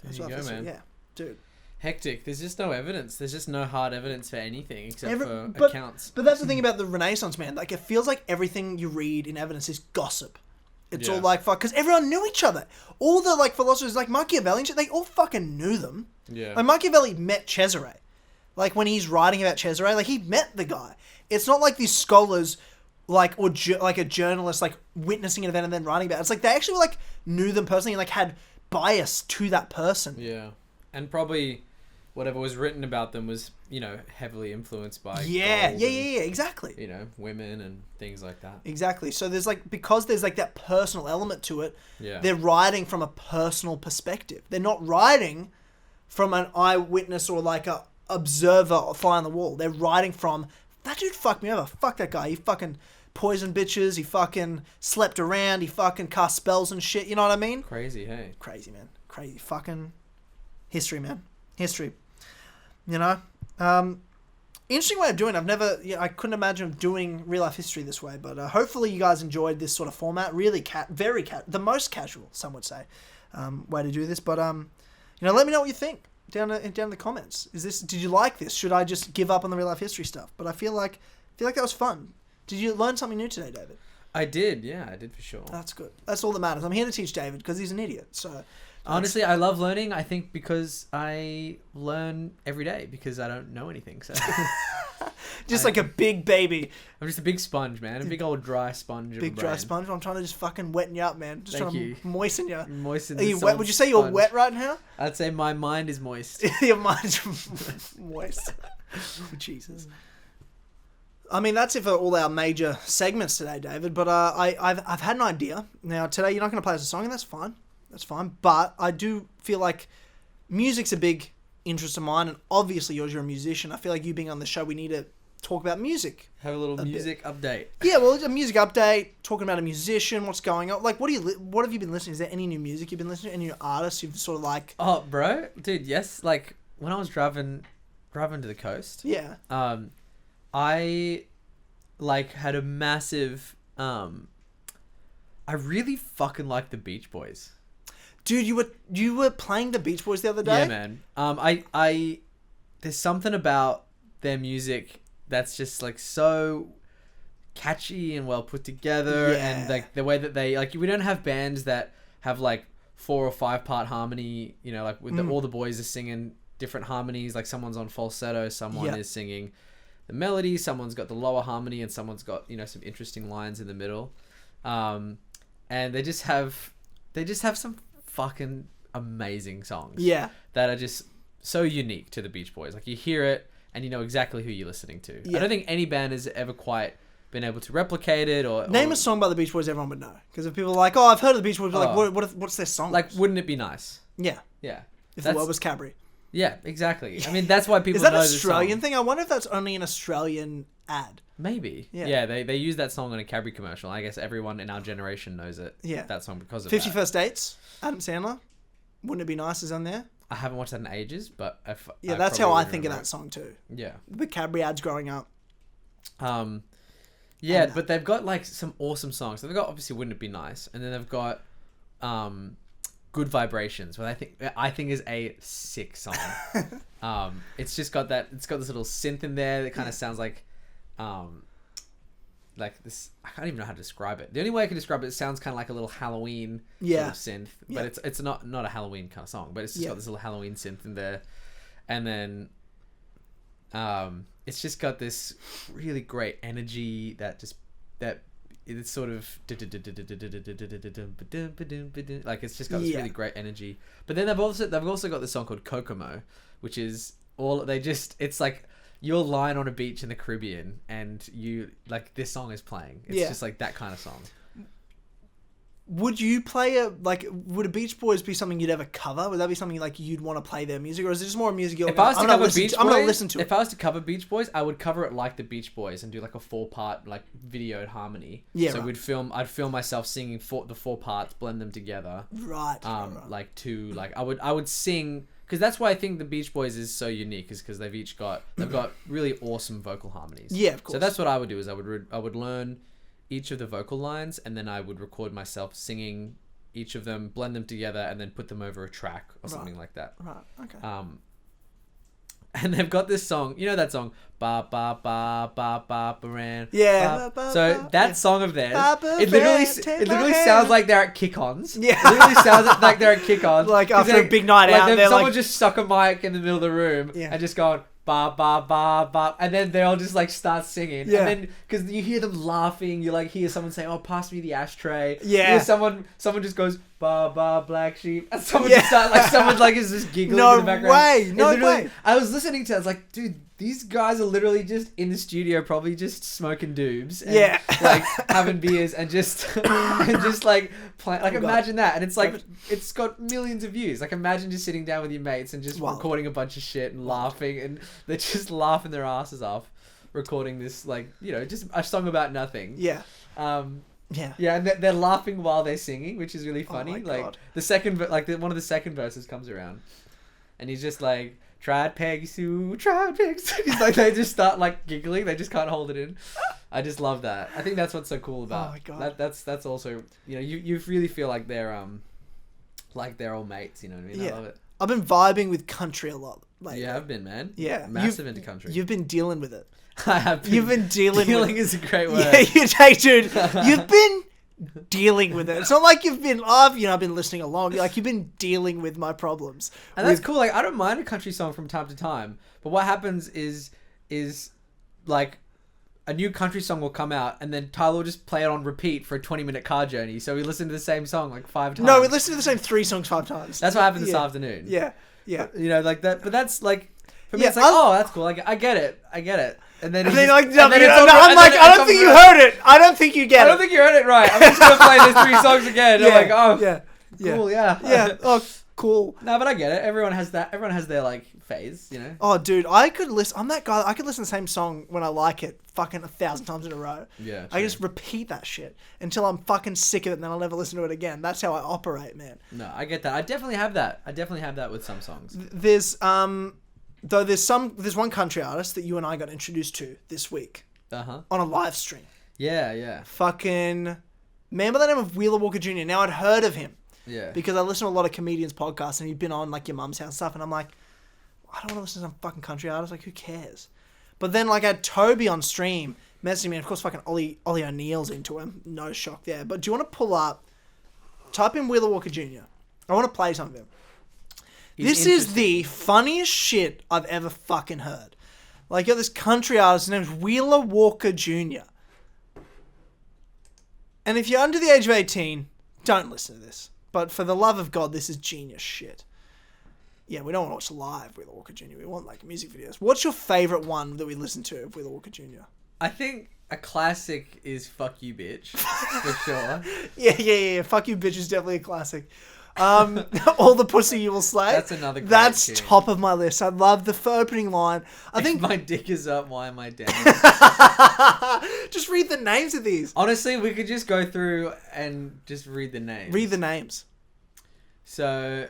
S2: There you go, man.
S1: Yeah, dude.
S2: Hectic. There's just no evidence. There's just no hard evidence for anything except for accounts.
S1: But that's the thing about the Renaissance, man. It feels like everything you read in evidence is gossip. It's all fuck, because everyone knew each other. All the philosophers Machiavelli and shit, they all fucking knew them.
S2: Yeah.
S1: Machiavelli met Cesare. When he's writing about Cesare, he met the guy. It's not like these scholars, or a journalist, witnessing an event and then writing about it. It's they actually knew them personally and had bias to that person.
S2: Yeah. And probably whatever was written about them was, heavily influenced by
S1: exactly.
S2: Women and things like that.
S1: Exactly. So there's because there's that personal element to it, they're writing from a personal perspective. They're not writing from an eyewitness or a observer fly on the wall. They're writing from, that dude fucked me over. Fuck that guy. He fucking poisoned bitches. He fucking slept around. He fucking cast spells and shit. You know what I mean?
S2: Crazy, hey?
S1: Crazy, man. Crazy. Fucking history, man. History. Interesting way of doing it. I couldn't imagine doing real life history this way, but hopefully you guys enjoyed this sort of format. Really the most casual, some would say, way to do this. But let me know what you think down in the comments. Did you like this? Should I just give up on the real life history stuff? But I feel like that was fun. Did you learn something new today, David?
S2: I did, yeah, I did for sure.
S1: That's good. That's all that matters. I'm here to teach David because he's an idiot. So
S2: Honestly, I love learning. I think because I learn every day because I don't know anything. So
S1: Just like a big baby.
S2: I'm just a big sponge, man. A big old dry sponge.
S1: Big dry sponge. I'm trying to just fucking wetten you up, man. Just
S2: Thank
S1: trying
S2: you.
S1: to moisten you.
S2: Moisten.
S1: Are you wet? Would you say you're wet right now?
S2: I'd say my mind is moist.
S1: Your mind's moist. Oh, Jesus. I mean, that's it for all our major segments today, David. But I've had an idea. Now, today you're not going to play us a song, and that's fine. That's fine. But I do feel like music's a big interest of mine, and obviously you're a musician. I feel like you being on the show, we need to talk about music.
S2: Have a little music update.
S1: Yeah, well, a music update, talking about a musician, what's going on. Like, what have you been listening? Is there any new music you've been listening to? Any new artists you've sort of like...
S2: Oh, bro. Dude, yes. Like, when I was driving to the coast...
S1: Yeah.
S2: I, like, had a massive... I really fucking like the Beach Boys.
S1: Dude, you were playing the Beach Boys the other day?
S2: Yeah, man. I there's something about their music that's just like so catchy and well put together, and like the way that they like. We don't have bands that have like 4 or 5 part harmony. You know, like with all the boys are singing different harmonies. Like someone's on falsetto, someone is singing the melody, someone's got the lower harmony, and someone's got some interesting lines in the middle. And they just have some fucking amazing songs.
S1: Yeah.
S2: That are just so unique to the Beach Boys. Like you hear it and you know exactly who you're listening to.
S1: Yeah.
S2: I don't think any band has ever quite been able to replicate it or...
S1: Name a song by the Beach Boys everyone would know. Because if people are like, oh, I've heard of the Beach Boys, but like, what's their song?
S2: Like, wouldn't it be nice?
S1: Yeah.
S2: Yeah.
S1: If the world was Cadbury.
S2: Yeah, exactly. I mean, that's why people
S1: Is that
S2: know
S1: an
S2: this
S1: Australian
S2: song.
S1: thing? I wonder if that's only an Australian ad.
S2: Maybe.
S1: Yeah.
S2: They use that song on a Cadbury commercial. I guess everyone in our generation knows it.
S1: Yeah.
S2: That song because of
S1: 50
S2: that.
S1: First Dates, Adam Sandler. Wouldn't it be nice is on there?
S2: I haven't watched that in ages, but
S1: yeah, that's how I think of that song too.
S2: Yeah.
S1: The Cadbury ads growing up.
S2: Yeah, but they've got like some awesome songs. So they've got obviously Wouldn't It Be Nice, and then they've got Good Vibrations, which I think is a sick song. It's just got that. It's got this little synth in there that kind of sounds like this. I can't even know how to describe it. The only way I can describe it, it sounds kind of like a little Halloween sort of synth, but it's not a Halloween kind of song. But it's just got this little Halloween synth in there, and then it's just got this really great energy that it's sort of like it's just got this really great energy. But then they've also got this song called Kokomo, which is it's like you're lying on a beach in the Caribbean and you like this song is playing. It's just like that kind of song.
S1: Would you play would a Beach Boys be something you'd ever cover? Would that be something like you'd want to play their music, or is it just more music?
S2: If I was to cover Beach Boys,
S1: I'm gonna listen to it.
S2: If I was to cover Beach Boys, I would cover it like the Beach Boys and do like a 4-part like videoed harmony. Yeah. So I'd film myself singing the 4 parts, blend them together.
S1: Right.
S2: I would sing, because that's why I think the Beach Boys is so unique, is because they've got really awesome vocal harmonies.
S1: Yeah, of course.
S2: So that's what I would do, is I would learn each of the vocal lines, and then I would record myself singing each of them, blend them together, and then put them over a track or something like that.
S1: Right. Okay.
S2: And they've got this song, you know that song, ba ba ba ba ba ba.
S1: Yeah.
S2: So that song of theirs, it
S1: take
S2: literally
S1: my
S2: sounds
S1: hand.
S2: like they're at kick-ons.
S1: Yeah.
S2: It literally sounds like they're at kick-ons.
S1: Like after a big night out, they're
S2: someone
S1: like
S2: just stuck a mic in the middle of the room and just going ba ba ba ba, and then they all just like start singing.
S1: Yeah.
S2: And then because you hear them laughing, you like hear someone say, "Oh, pass me the ashtray."
S1: Yeah.
S2: You hear someone just goes ba ba black sheep, and someone just someone like is just giggling
S1: No
S2: in the background.
S1: way, no way.
S2: I was listening to it, I was like, dude, these guys are literally just in the studio, probably just smoking doobs and like having beers and just like playing. Like imagine that, and it's like it's got millions of views. Like imagine just sitting down with your mates and just recording a bunch of shit and laughing, and they're just laughing their asses off, recording this just a song about nothing.
S1: Yeah.
S2: Yeah, and they're laughing while they're singing, which is really funny.
S1: my
S2: Like
S1: God.
S2: the second, one of the second verses comes around, and he's just like, "Tried Peggy Sue, tried Peggy Sue." He's like, they just start like giggling. They just can't hold it in. I just love that. I think that's what's so cool about.
S1: Oh my God.
S2: That's also you really feel like they're all mates. You know what I mean?
S1: Yeah.
S2: I love it.
S1: I've been vibing with country a lot lately.
S2: Yeah, I've been, man.
S1: Yeah.
S2: Massive into country.
S1: You've been dealing with it.
S2: I have been.
S1: You've been dealing with
S2: is a great word.
S1: Yeah, dude. You've been dealing with it. It's not like you've been, I've been listening along. Like, you've been dealing with my problems.
S2: And that's cool. Like, I don't mind a country song from time to time. But what happens is like, a new country song will come out, and then Tyler will just play it on repeat for a 20-minute car journey. So we listen to the same song like 5 times.
S1: No, we listen to the same 3 songs 5 times.
S2: That's what happened this afternoon.
S1: Yeah.
S2: You know, like that. But that's like, for me,
S1: Yeah,
S2: it's like, oh, that's cool. Like, I get it. And then,
S1: And
S2: it's
S1: then
S2: just-
S1: like,
S2: and then it's
S1: I'm
S2: over- and
S1: like,
S2: then
S1: I
S2: it
S1: don't
S2: comes
S1: think you
S2: around-
S1: heard it. I don't think you get
S2: I
S1: it.
S2: don't think you heard it right. I'm just gonna play those 3 songs again. I'm like, oh,
S1: yeah.
S2: cool, yeah.
S1: Yeah. Oh, cool.
S2: No, but I get it. Everyone has that. Everyone has their like phase, you know.
S1: Oh, dude, I could listen. I'm that guy. I could listen to the same song when I like it, fucking 1,000 times in a row.
S2: Yeah,
S1: I
S2: true.
S1: just repeat that shit until I'm fucking sick of it, and then I'll never listen to it again. That's how I operate, man.
S2: No, I get that. I definitely have that. With some songs.
S1: There's there's one country artist that you and I got introduced to this week on a live stream.
S2: Yeah.
S1: Fucking man by the name of Wheeler Walker Jr. Now, I'd heard of him.
S2: Yeah.
S1: Because I listen to a lot of comedians' podcasts, and he'd been on like your mum's house and stuff, and I'm like, I don't want to listen to some fucking country artist. Like, who cares? But then like I had Toby on stream messaging me, and of course fucking Ollie O'Neill's into him. No shock there. But do you want to pull up? Type in Wheeler Walker Jr. I want to play something of him. This is the funniest shit I've ever fucking heard. Like, you got this country artist, his name's Wheeler Walker Jr. And if you're under the age of 18, don't listen to this. But for the love of God, this is genius shit. Yeah, we don't want to watch live Wheeler Walker Jr. We want, like, music videos. What's your favourite one that we listen to of Wheeler Walker Jr.?
S2: I think a classic is "Fuck You, Bitch" for sure.
S1: Yeah. Fuck You, Bitch is definitely a classic. All the pussy you will slay.
S2: That's another great
S1: That's
S2: tune.
S1: top of my list. I love the opening line. I think
S2: If my dick is up, why am I down?
S1: just read the names of these.
S2: Honestly, we could just go through and just read the names.
S1: Read the names.
S2: So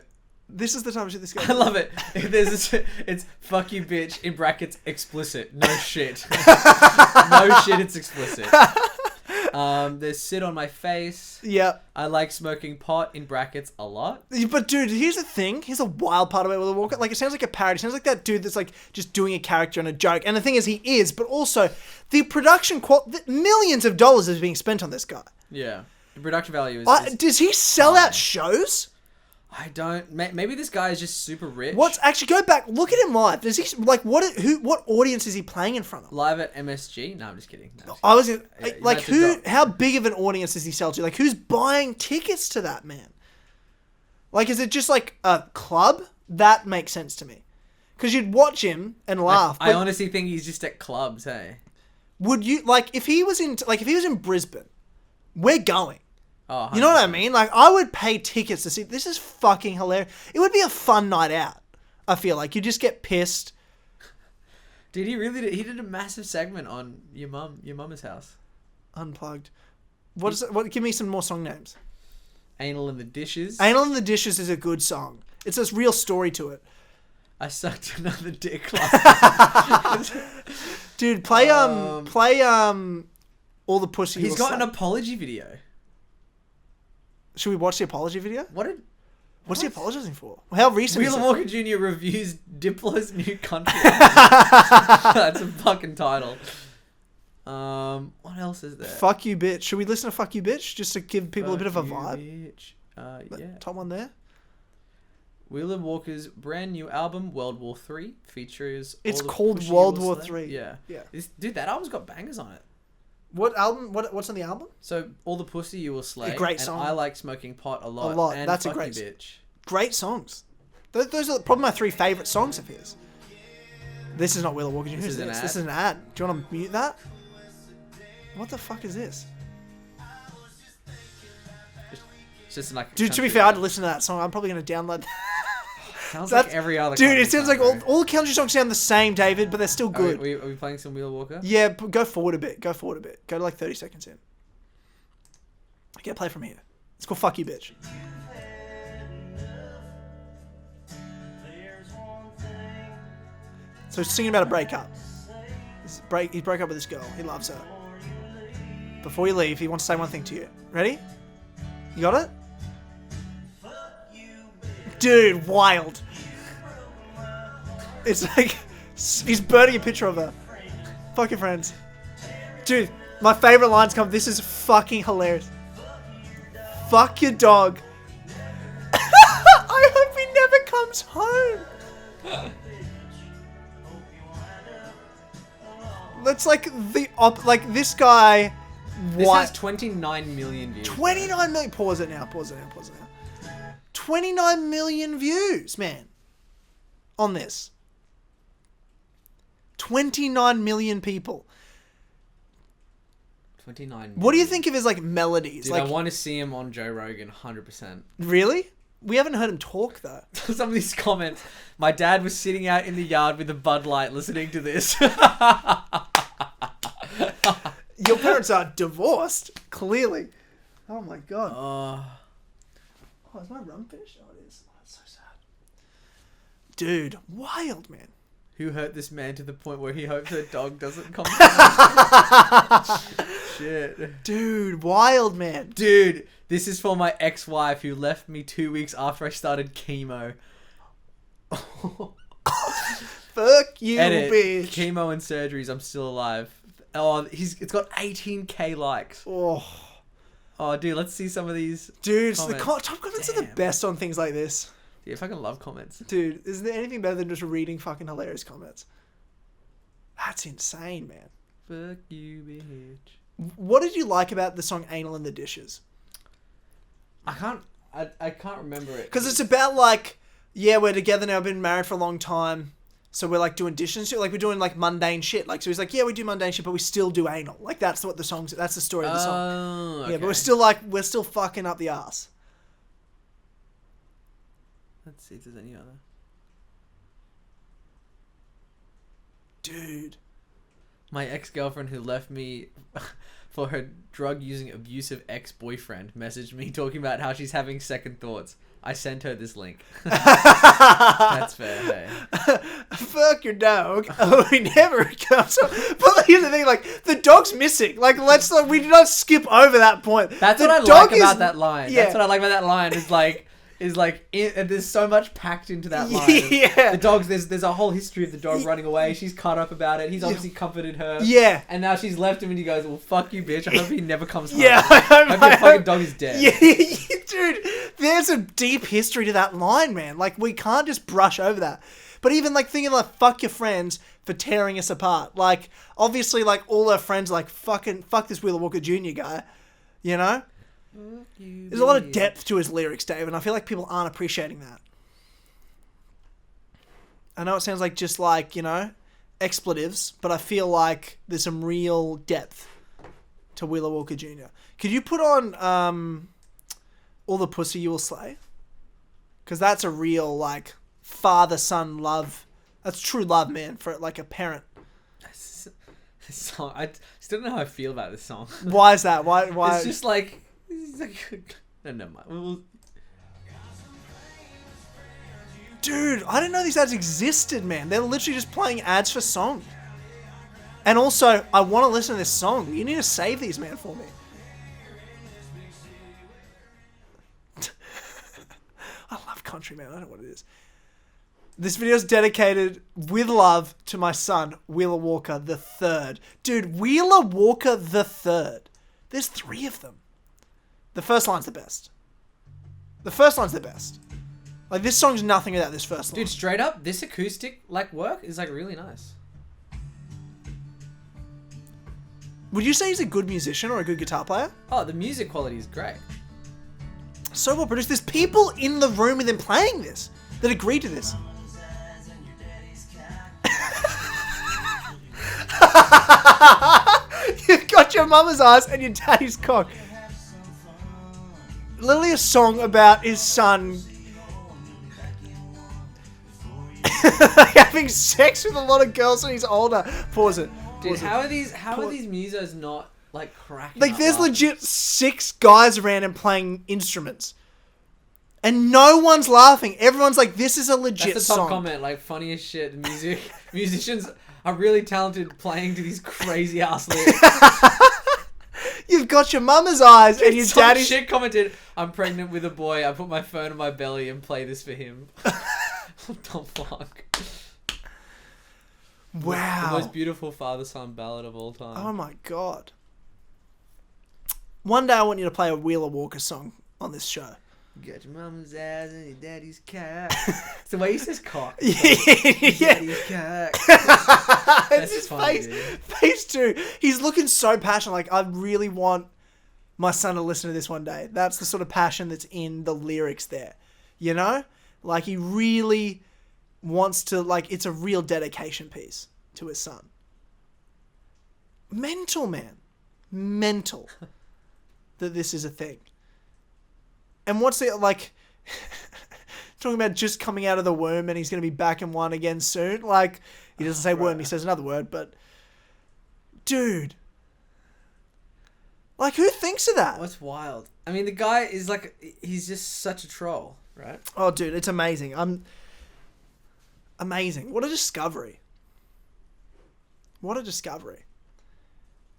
S1: This is the time to do this guy.
S2: I love it. It's "Fuck You, Bitch" in brackets explicit. No shit. No shit. It's explicit. There's "Sit on My Face."
S1: Yep.
S2: I like smoking pot in brackets a lot.
S1: But dude, here's the thing. Here's a wild part about Wheeler Walker. Like, it sounds like a parody. It sounds like that dude that's like just doing a character and a joke. And the thing is, he is. But also, the production millions of dollars is being spent on this guy.
S2: Yeah, the production value is.
S1: Does he sell
S2: high.
S1: out shows?
S2: I don't. Maybe this guy is just super rich.
S1: What's actually go back? Look at him live. Does he like what audience is he playing in front of?
S2: Live at MSG? No, I'm just kidding. No,
S1: I was gonna,
S2: Yeah,
S1: like,
S2: that's a
S1: who?
S2: drop.
S1: How big of an audience does he sell to? Like, who's buying tickets to that, man? Like, is it just like a club? That makes sense to me, because you'd watch him and laugh.
S2: I
S1: but
S2: honestly think he's just at clubs. Hey.
S1: would you like if he was in Brisbane? We're going.
S2: Oh,
S1: You know what I
S2: 100%.
S1: mean? Like, I would pay tickets to see. This is fucking hilarious. It would be a fun night out. I feel like you just get pissed.
S2: Dude, he did a massive segment on your mama's house.
S1: Unplugged. What is it? What? Give me some more song names.
S2: Anal in the Dishes.
S1: Anal in the Dishes is a good song. It's a real story to it.
S2: I sucked another dick last
S1: Dude, play All the Pussy.
S2: He's
S1: Will
S2: got an
S1: Slay.
S2: apology video.
S1: Should we watch the apology video? What's he
S2: What?
S1: apologizing for? How recent is
S2: Wheeler
S1: it?
S2: Walker Jr. reviews Diplo's new country album. That's a fucking title. What else is there?
S1: Fuck You, Bitch. Should we listen to Fuck You, Bitch? Just to give people a bit of a
S2: Fuck you,
S1: vibe?
S2: bitch. Yeah.
S1: Top one there.
S2: Wheeler Walker's brand new album, World War III, features.
S1: It's
S2: all the
S1: called
S2: pussy you
S1: World
S2: will
S1: War
S2: slay.
S1: III.
S2: Yeah.
S1: Yeah.
S2: Dude, that album's got bangers on it.
S1: What album? What's on the album?
S2: So, All the Pussy You Will Slay.
S1: A great
S2: and
S1: song.
S2: I Like Smoking Pot a Lot.
S1: A lot.
S2: And
S1: That's a
S2: Fuck
S1: great
S2: You, Bitch.
S1: Great songs. Those are probably my 3 favorite songs of his. This is not Wheeler Walker Jr.
S2: This
S1: Who's
S2: is an
S1: this?
S2: ad.
S1: This is an ad. Do you want to mute that? What the fuck is this?
S2: It's just like. a
S1: Dude, to be
S2: country
S1: fair, I'd
S2: album.
S1: listen to that song. I'm probably going to download that.
S2: Sounds
S1: That's-
S2: like every other.
S1: Dude,
S2: country
S1: it sounds
S2: song,
S1: like
S2: bro.
S1: all country songs sound the same, David, but they're still good.
S2: Are we playing some Wheeler Walker?
S1: Yeah, go forward a bit. Go to like 30 seconds in. Okay, play from here. It's called Fuck You, Bitch. So he's singing about a breakup. He broke up with this girl. He loves her. Before you leave, he wants to say one thing to you. Ready? You got it? Dude, wild. It's like he's burning a picture of her. Fuck your friends. Dude, my favorite lines come. This is fucking hilarious. Fuck your dog. I hope he never comes home. That's like like this guy.
S2: This
S1: What?
S2: has 29 million views.
S1: 29 million. Pause it now. 29 million views, man. On this. 29 million people.
S2: 29 million.
S1: What do you think of his like melodies?
S2: Dude,
S1: like,
S2: I want to see him on Joe Rogan 100%.
S1: really? We haven't heard him talk though.
S2: Some of these comments. My dad was sitting out in the yard with a Bud Light listening to this.
S1: Your parents are divorced, clearly. Oh my god. Oh, is my rum finished? Oh, it is. Oh, that's so sad. Dude, wild, man.
S2: Who hurt this man to the point where he hopes her dog doesn't come? Shit.
S1: Dude, wild, man.
S2: Dude, this is for my ex-wife who left me 2 weeks after I started chemo.
S1: Fuck you,
S2: Edit.
S1: bitch.
S2: Chemo and surgeries, I'm still alive. Oh, it's got 18k likes.
S1: Oh,
S2: Dude, let's see some of these.
S1: dude,
S2: comments.
S1: top comments are the
S2: Damn.
S1: best on things like this.
S2: Yeah, I fucking love comments.
S1: Dude, isn't there anything better than just reading fucking hilarious comments? That's insane, man.
S2: Fuck you, bitch.
S1: What did you like about the song Anal in the Dishes?
S2: I can't remember it.
S1: Because it's about like, yeah, we're together now, been married for a long time. So we're like doing dishes, like we're doing like mundane shit. Like, so he's like, yeah, we do mundane shit, but we still do anal. Like that's what the song's, that's the story of the song.
S2: Oh, okay.
S1: Yeah, but we're still fucking up the ass.
S2: Let's see if there's any other.
S1: Dude.
S2: My ex-girlfriend who left me for her drug-using abusive ex-boyfriend messaged me talking about how she's having second thoughts. I sent her this link. That's fair, hey.
S1: Fuck your dog. Oh, he never comes up. But here's the thing, like, the dog's missing. Like, we do not skip over that point.
S2: That's
S1: the
S2: what I
S1: dog
S2: like about that line.
S1: Yeah.
S2: That's what I like about that line is like there's so much packed into that line.
S1: Yeah.
S2: The dog's there's a whole history of the dog running away. She's cut up about it. He's obviously comforted her.
S1: Yeah.
S2: And now she's left him and he goes, well, fuck you, bitch. I hope he never comes home.
S1: Yeah,
S2: I hope your fucking dog is dead.
S1: Yeah, dude, there's a deep history to that line, man. Like, we can't just brush over that. But even, like, thinking, like, fuck your friends for tearing us apart. Like, obviously, like, all our friends, like, fuck this Wheeler Walker Jr. guy. You know? There's a lot of depth to his lyrics, Dave, and I feel like people aren't appreciating that. I know it sounds like just, like, you know, expletives, but I feel like there's some real depth to Wheeler Walker Jr. Could you put on All the Pussy You Will Slay? Because that's a real, like, father-son love. That's true love, man, for, like, a parent.
S2: This song, I still don't know how I feel about this song.
S1: Why is that? Why?
S2: It's just like... no, never mind.
S1: Dude, I didn't know these ads existed, man. They're literally just playing ads for songs. And also, I want to listen to this song. You need to save these, man, for me. I love country, man. I don't know what it is. This video is dedicated with love to my son, Wheeler Walker the Third. Dude, Wheeler Walker the Third. There's 3 of them. The first line's the best. Like, this song's nothing without this first line.
S2: Dude, straight up, this acoustic like work is like really nice.
S1: Would you say he's a good musician or a good guitar player?
S2: Oh, the music quality is great.
S1: So well produced. There's people in the room with him playing this that agreed to this. You've got your mama's eyes and your daddy's cock. Literally a song about his son having sex with a lot of girls when he's older. Pause it.
S2: Dude, how are these musos not like cracking
S1: Like,
S2: up
S1: there's
S2: laughing?
S1: legit 6 guys around him playing instruments. And no one's laughing. Everyone's like, this is a legit
S2: That's the top
S1: song.
S2: comment, like funny as shit. Musicians are really talented playing to these crazy ass lyrics.
S1: You've got your mama's eyes and your
S2: Some
S1: daddy's...
S2: shit commented, I'm pregnant with a boy, I put my phone on my belly and play this for him. What the fuck?
S1: Wow.
S2: The most beautiful father-son ballad of all time.
S1: Oh my god. One day I want you to play a Wheeler Walker song on this show.
S2: You got your mama's ass and your daddy's cock. It's the way he says cock.
S1: Yeah.
S2: Daddy's cock.
S1: It's his
S2: funny,
S1: face.
S2: dude.
S1: Face too. He's looking so passionate. Like, I really want my son to listen to this one day. That's the sort of passion that's in the lyrics there. You know? Like, he really wants to, like, it's a real dedication piece to his son. Mental, man. Mental. That this is a thing. And what's it, like, talking about just coming out of the womb and he's going to be back in one again soon. Like, he doesn't say womb, he says another word, but, dude. Like, who thinks of that?
S2: What's wild? I mean, the guy is like, he's just such a troll, right?
S1: Oh, dude, it's amazing. Amazing. What a discovery. What a discovery.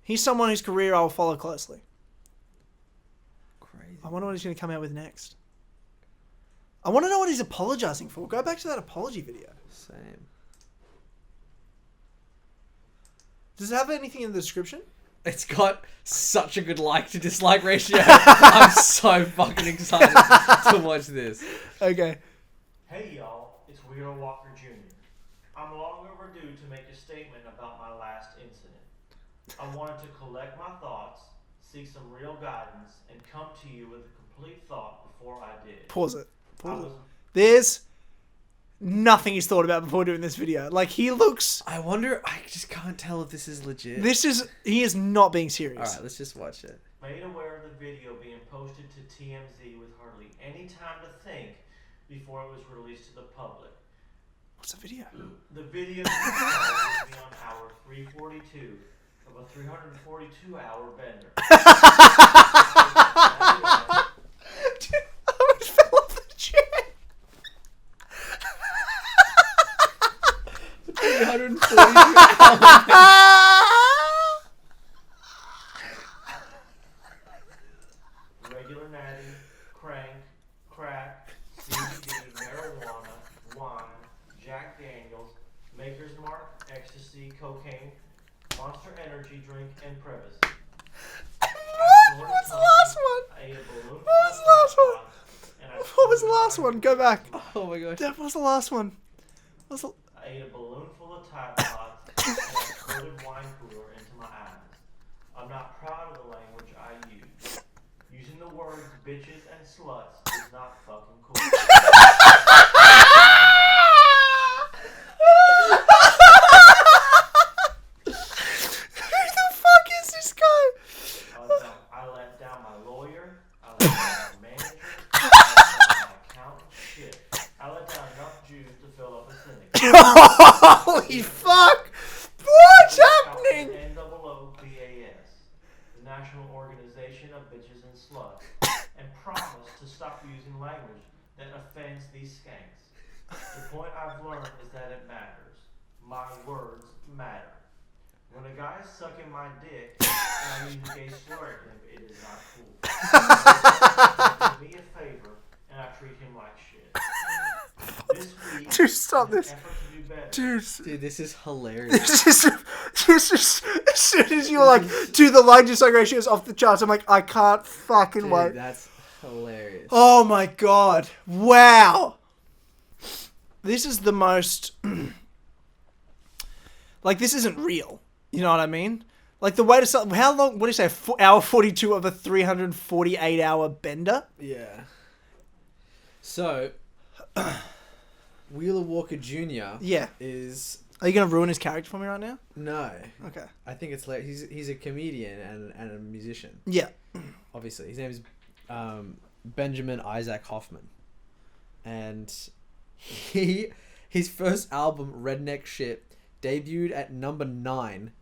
S1: He's someone whose career I will follow closely.
S2: Crazy.
S1: I wonder what he's going to come out with next. I want to know what he's apologizing for. Go back to that apology video.
S2: Same.
S1: Does it have anything in the description?
S2: It's got such a good like to dislike ratio. I'm so fucking excited to watch this.
S1: Okay.
S5: Hey y'all, it's Wheeler Walker Jr. I'm long overdue to make a statement about my last incident. I wanted to collect my thoughts, seek some real guidance, and come to you with a complete thought before I did.
S1: Pause it.
S5: I
S1: Pause it.
S5: was
S1: There's nothing he's thought about before doing this video. Like, he looks...
S2: I wonder, I just can't tell if this is legit.
S1: He is not being serious.
S2: Alright, let's just watch it.
S5: made aware of the video being posted to TMZ with hardly any time to think before it was released to the public.
S1: What's the video?
S5: The video started me on hour 342 of a 342-hour bender.
S1: I almost fell off the chair.
S2: 342
S5: Regular natty, crank, crack, CBD, marijuana, wine, Jack Daniels, Maker's Mark, ecstasy, cocaine, Monster Energy drink, and Previs.
S1: What's the last one?
S5: I ate a balloon.
S1: What was the last one?
S5: And I
S1: What was the last one? Go back.
S2: Oh my gosh.
S1: What was the last one? What's the...
S5: I ate a balloon full of Tide Pods and a floated wine cooler into my eyes. I'm not proud of the language I use. Using the words bitches and sluts is not fucking cool.
S1: Who the fuck is this guy?
S5: I let down my lawyer. I let down my manager. I let down my accountant. Shit. I let down enough Jews to fill up a synagogue.
S1: Holy fuck! What's happening?
S5: NOOBAS, the National Organization of Bitches and Sluts, and promise to stop using language that offends these skanks. The point I've learned is that it matters. My words matter. When a guy's sucking my dick and I use a gay slur at him, it is not cool. Do me a favor and I treat him like shit. This week,
S1: Dude, stop
S5: in an
S1: this.
S5: effort to do better,
S1: Dude,
S2: Dude, this is hilarious.
S1: this is, as soon as you're like, dude, the line dislike ratio is off the charts, I'm like, I can't fucking
S2: Dude,
S1: wait.
S2: that's hilarious.
S1: Oh my god. Wow. This is the most... like, this isn't real. You know what I mean? Like, the way to start... How long... What do you say? Hour 42 of a 348-hour bender?
S2: Yeah. So, Wheeler Walker Jr.
S1: Yeah.
S2: is...
S1: Are you going to ruin his character for me right now?
S2: No.
S1: Okay.
S2: I think it's like he's a comedian and a musician.
S1: Yeah.
S2: Obviously, his name is Benjamin Isaac Hoffman, and his first album Redneck Shit debuted at number 9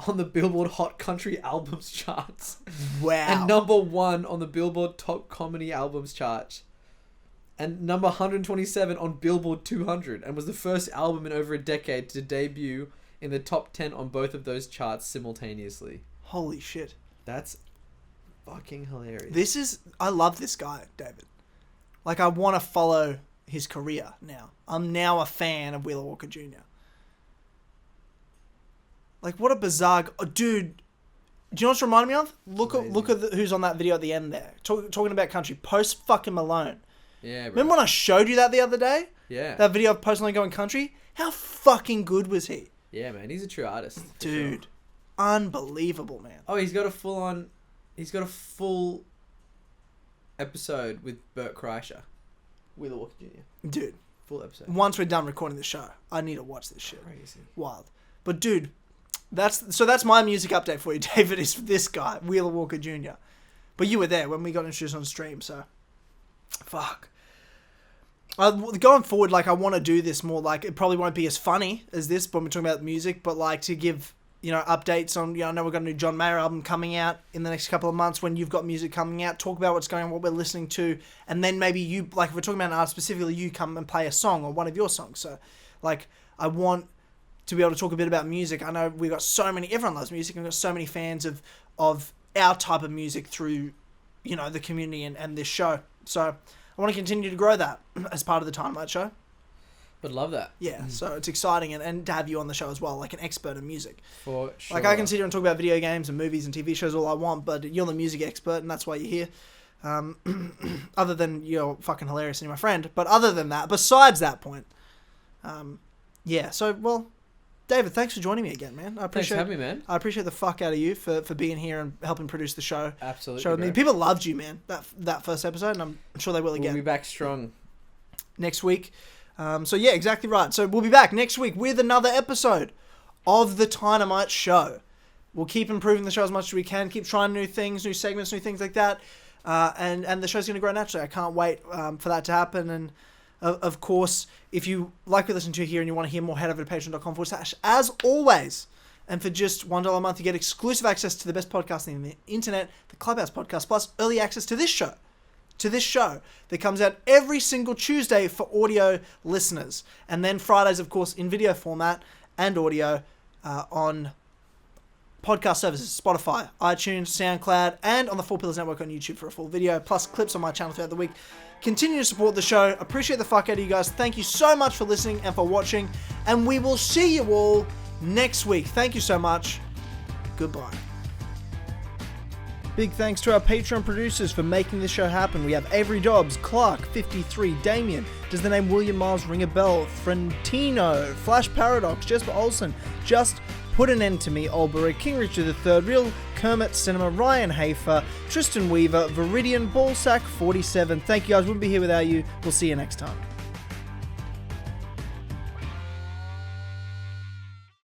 S2: on the Billboard Hot Country Albums charts,
S1: Wow.
S2: and number 1 on the Billboard Top Comedy Albums chart, and number 127 on Billboard 200, and was the first album in over a decade to debut in the top 10 on both of those charts simultaneously.
S1: Holy shit.
S2: That's fucking hilarious.
S1: This is... I love this guy, David. Like, I want to follow his career now. I'm now a fan of Wheeler Walker Jr. Like, what a bizarre... Oh, dude, Do you know what's reminded me of? Look at who's on that video at the end there. Talking about country. Post fucking Malone.
S2: Yeah, bro.
S1: Remember when I showed you that the other day?
S2: Yeah.
S1: That video of Post Malone going country? How fucking good was he?
S2: Yeah, man. He's a true artist.
S1: Dude.
S2: Sure.
S1: Unbelievable, man.
S2: Oh, he's got a full episode with Bert Kreischer. Wheeler Walker Jr.
S1: Dude.
S2: Full episode.
S1: Once we're done recording the show, I need to watch this shit.
S2: Crazy.
S1: Wild. But dude, that's my music update for you, David, is this guy, Wheeler Walker Jr. But you were there when we got introduced on stream, so fuck. Going forward, like, I want to do this more, like, it probably won't be as funny as this when we're talking about music, but like to give, updates on, I know we've got a new John Mayer album coming out in the next couple of months. When you've got music coming out, talk about what's going on, what we're listening to, and then maybe you, like, if we're talking about an artist specifically, you come and play a song or one of your songs. So, like, I want to be able to talk a bit about music. I know we've got everyone loves music, and we've got so many fans of our type of music through, the community and this show. So I want to continue to grow that as part of the Tynamite show.
S2: But love that.
S1: Yeah, so it's exciting, and to have you on the show as well, like an expert in music.
S2: For sure.
S1: Like, I can sit here and talk about video games and movies and TV shows all I want, but you're the music expert, and that's why you're here. Other than you're fucking hilarious and you're my friend. But other than that, besides that point, yeah, so, well, David, thanks for joining me again, man.
S2: Thanks for having me, man.
S1: I appreciate the fuck out of you for being here and helping produce the show.
S2: Absolutely.
S1: Show with me. People loved you, man, that first episode, and I'm sure they will again.
S2: We'll be back strong
S1: next week. So yeah, exactly right. So we'll be back next week with another episode of the Tynamite show. We'll keep improving the show as much as we can, keep trying new things, new segments, new things like that. And the show's going to grow naturally. I can't wait for that to happen. And of course, if you like what you listen to here and you want to hear more, head over to patreon.com/, as always. And for just $1 a month, you get exclusive access to the best podcasting on the internet, the Clubhouse podcast, plus early access to this show. That comes out every single Tuesday for audio listeners. And then Fridays, of course, in video format and audio on podcast services, Spotify, iTunes, SoundCloud, and on the Four Pillars Network on YouTube for a full video, plus clips on my channel throughout the week. Continue to support the show. Appreciate the fuck out of you guys. Thank you so much for listening and for watching. And we will see you all next week. Thank you so much. Goodbye. Big thanks to our Patreon producers for making this show happen. We have Avery Dobbs, Clark, 53, Damien, does the name William Miles ring a bell, Frentino, Flash Paradox, Jesper Olsen, Just Put an End to Me, Olberg, King Richard III, Real Kermit Cinema, Ryan Hafer, Tristan Weaver, Viridian, Ballsack 47. Thank you guys, wouldn't be here without you. We'll see you next time.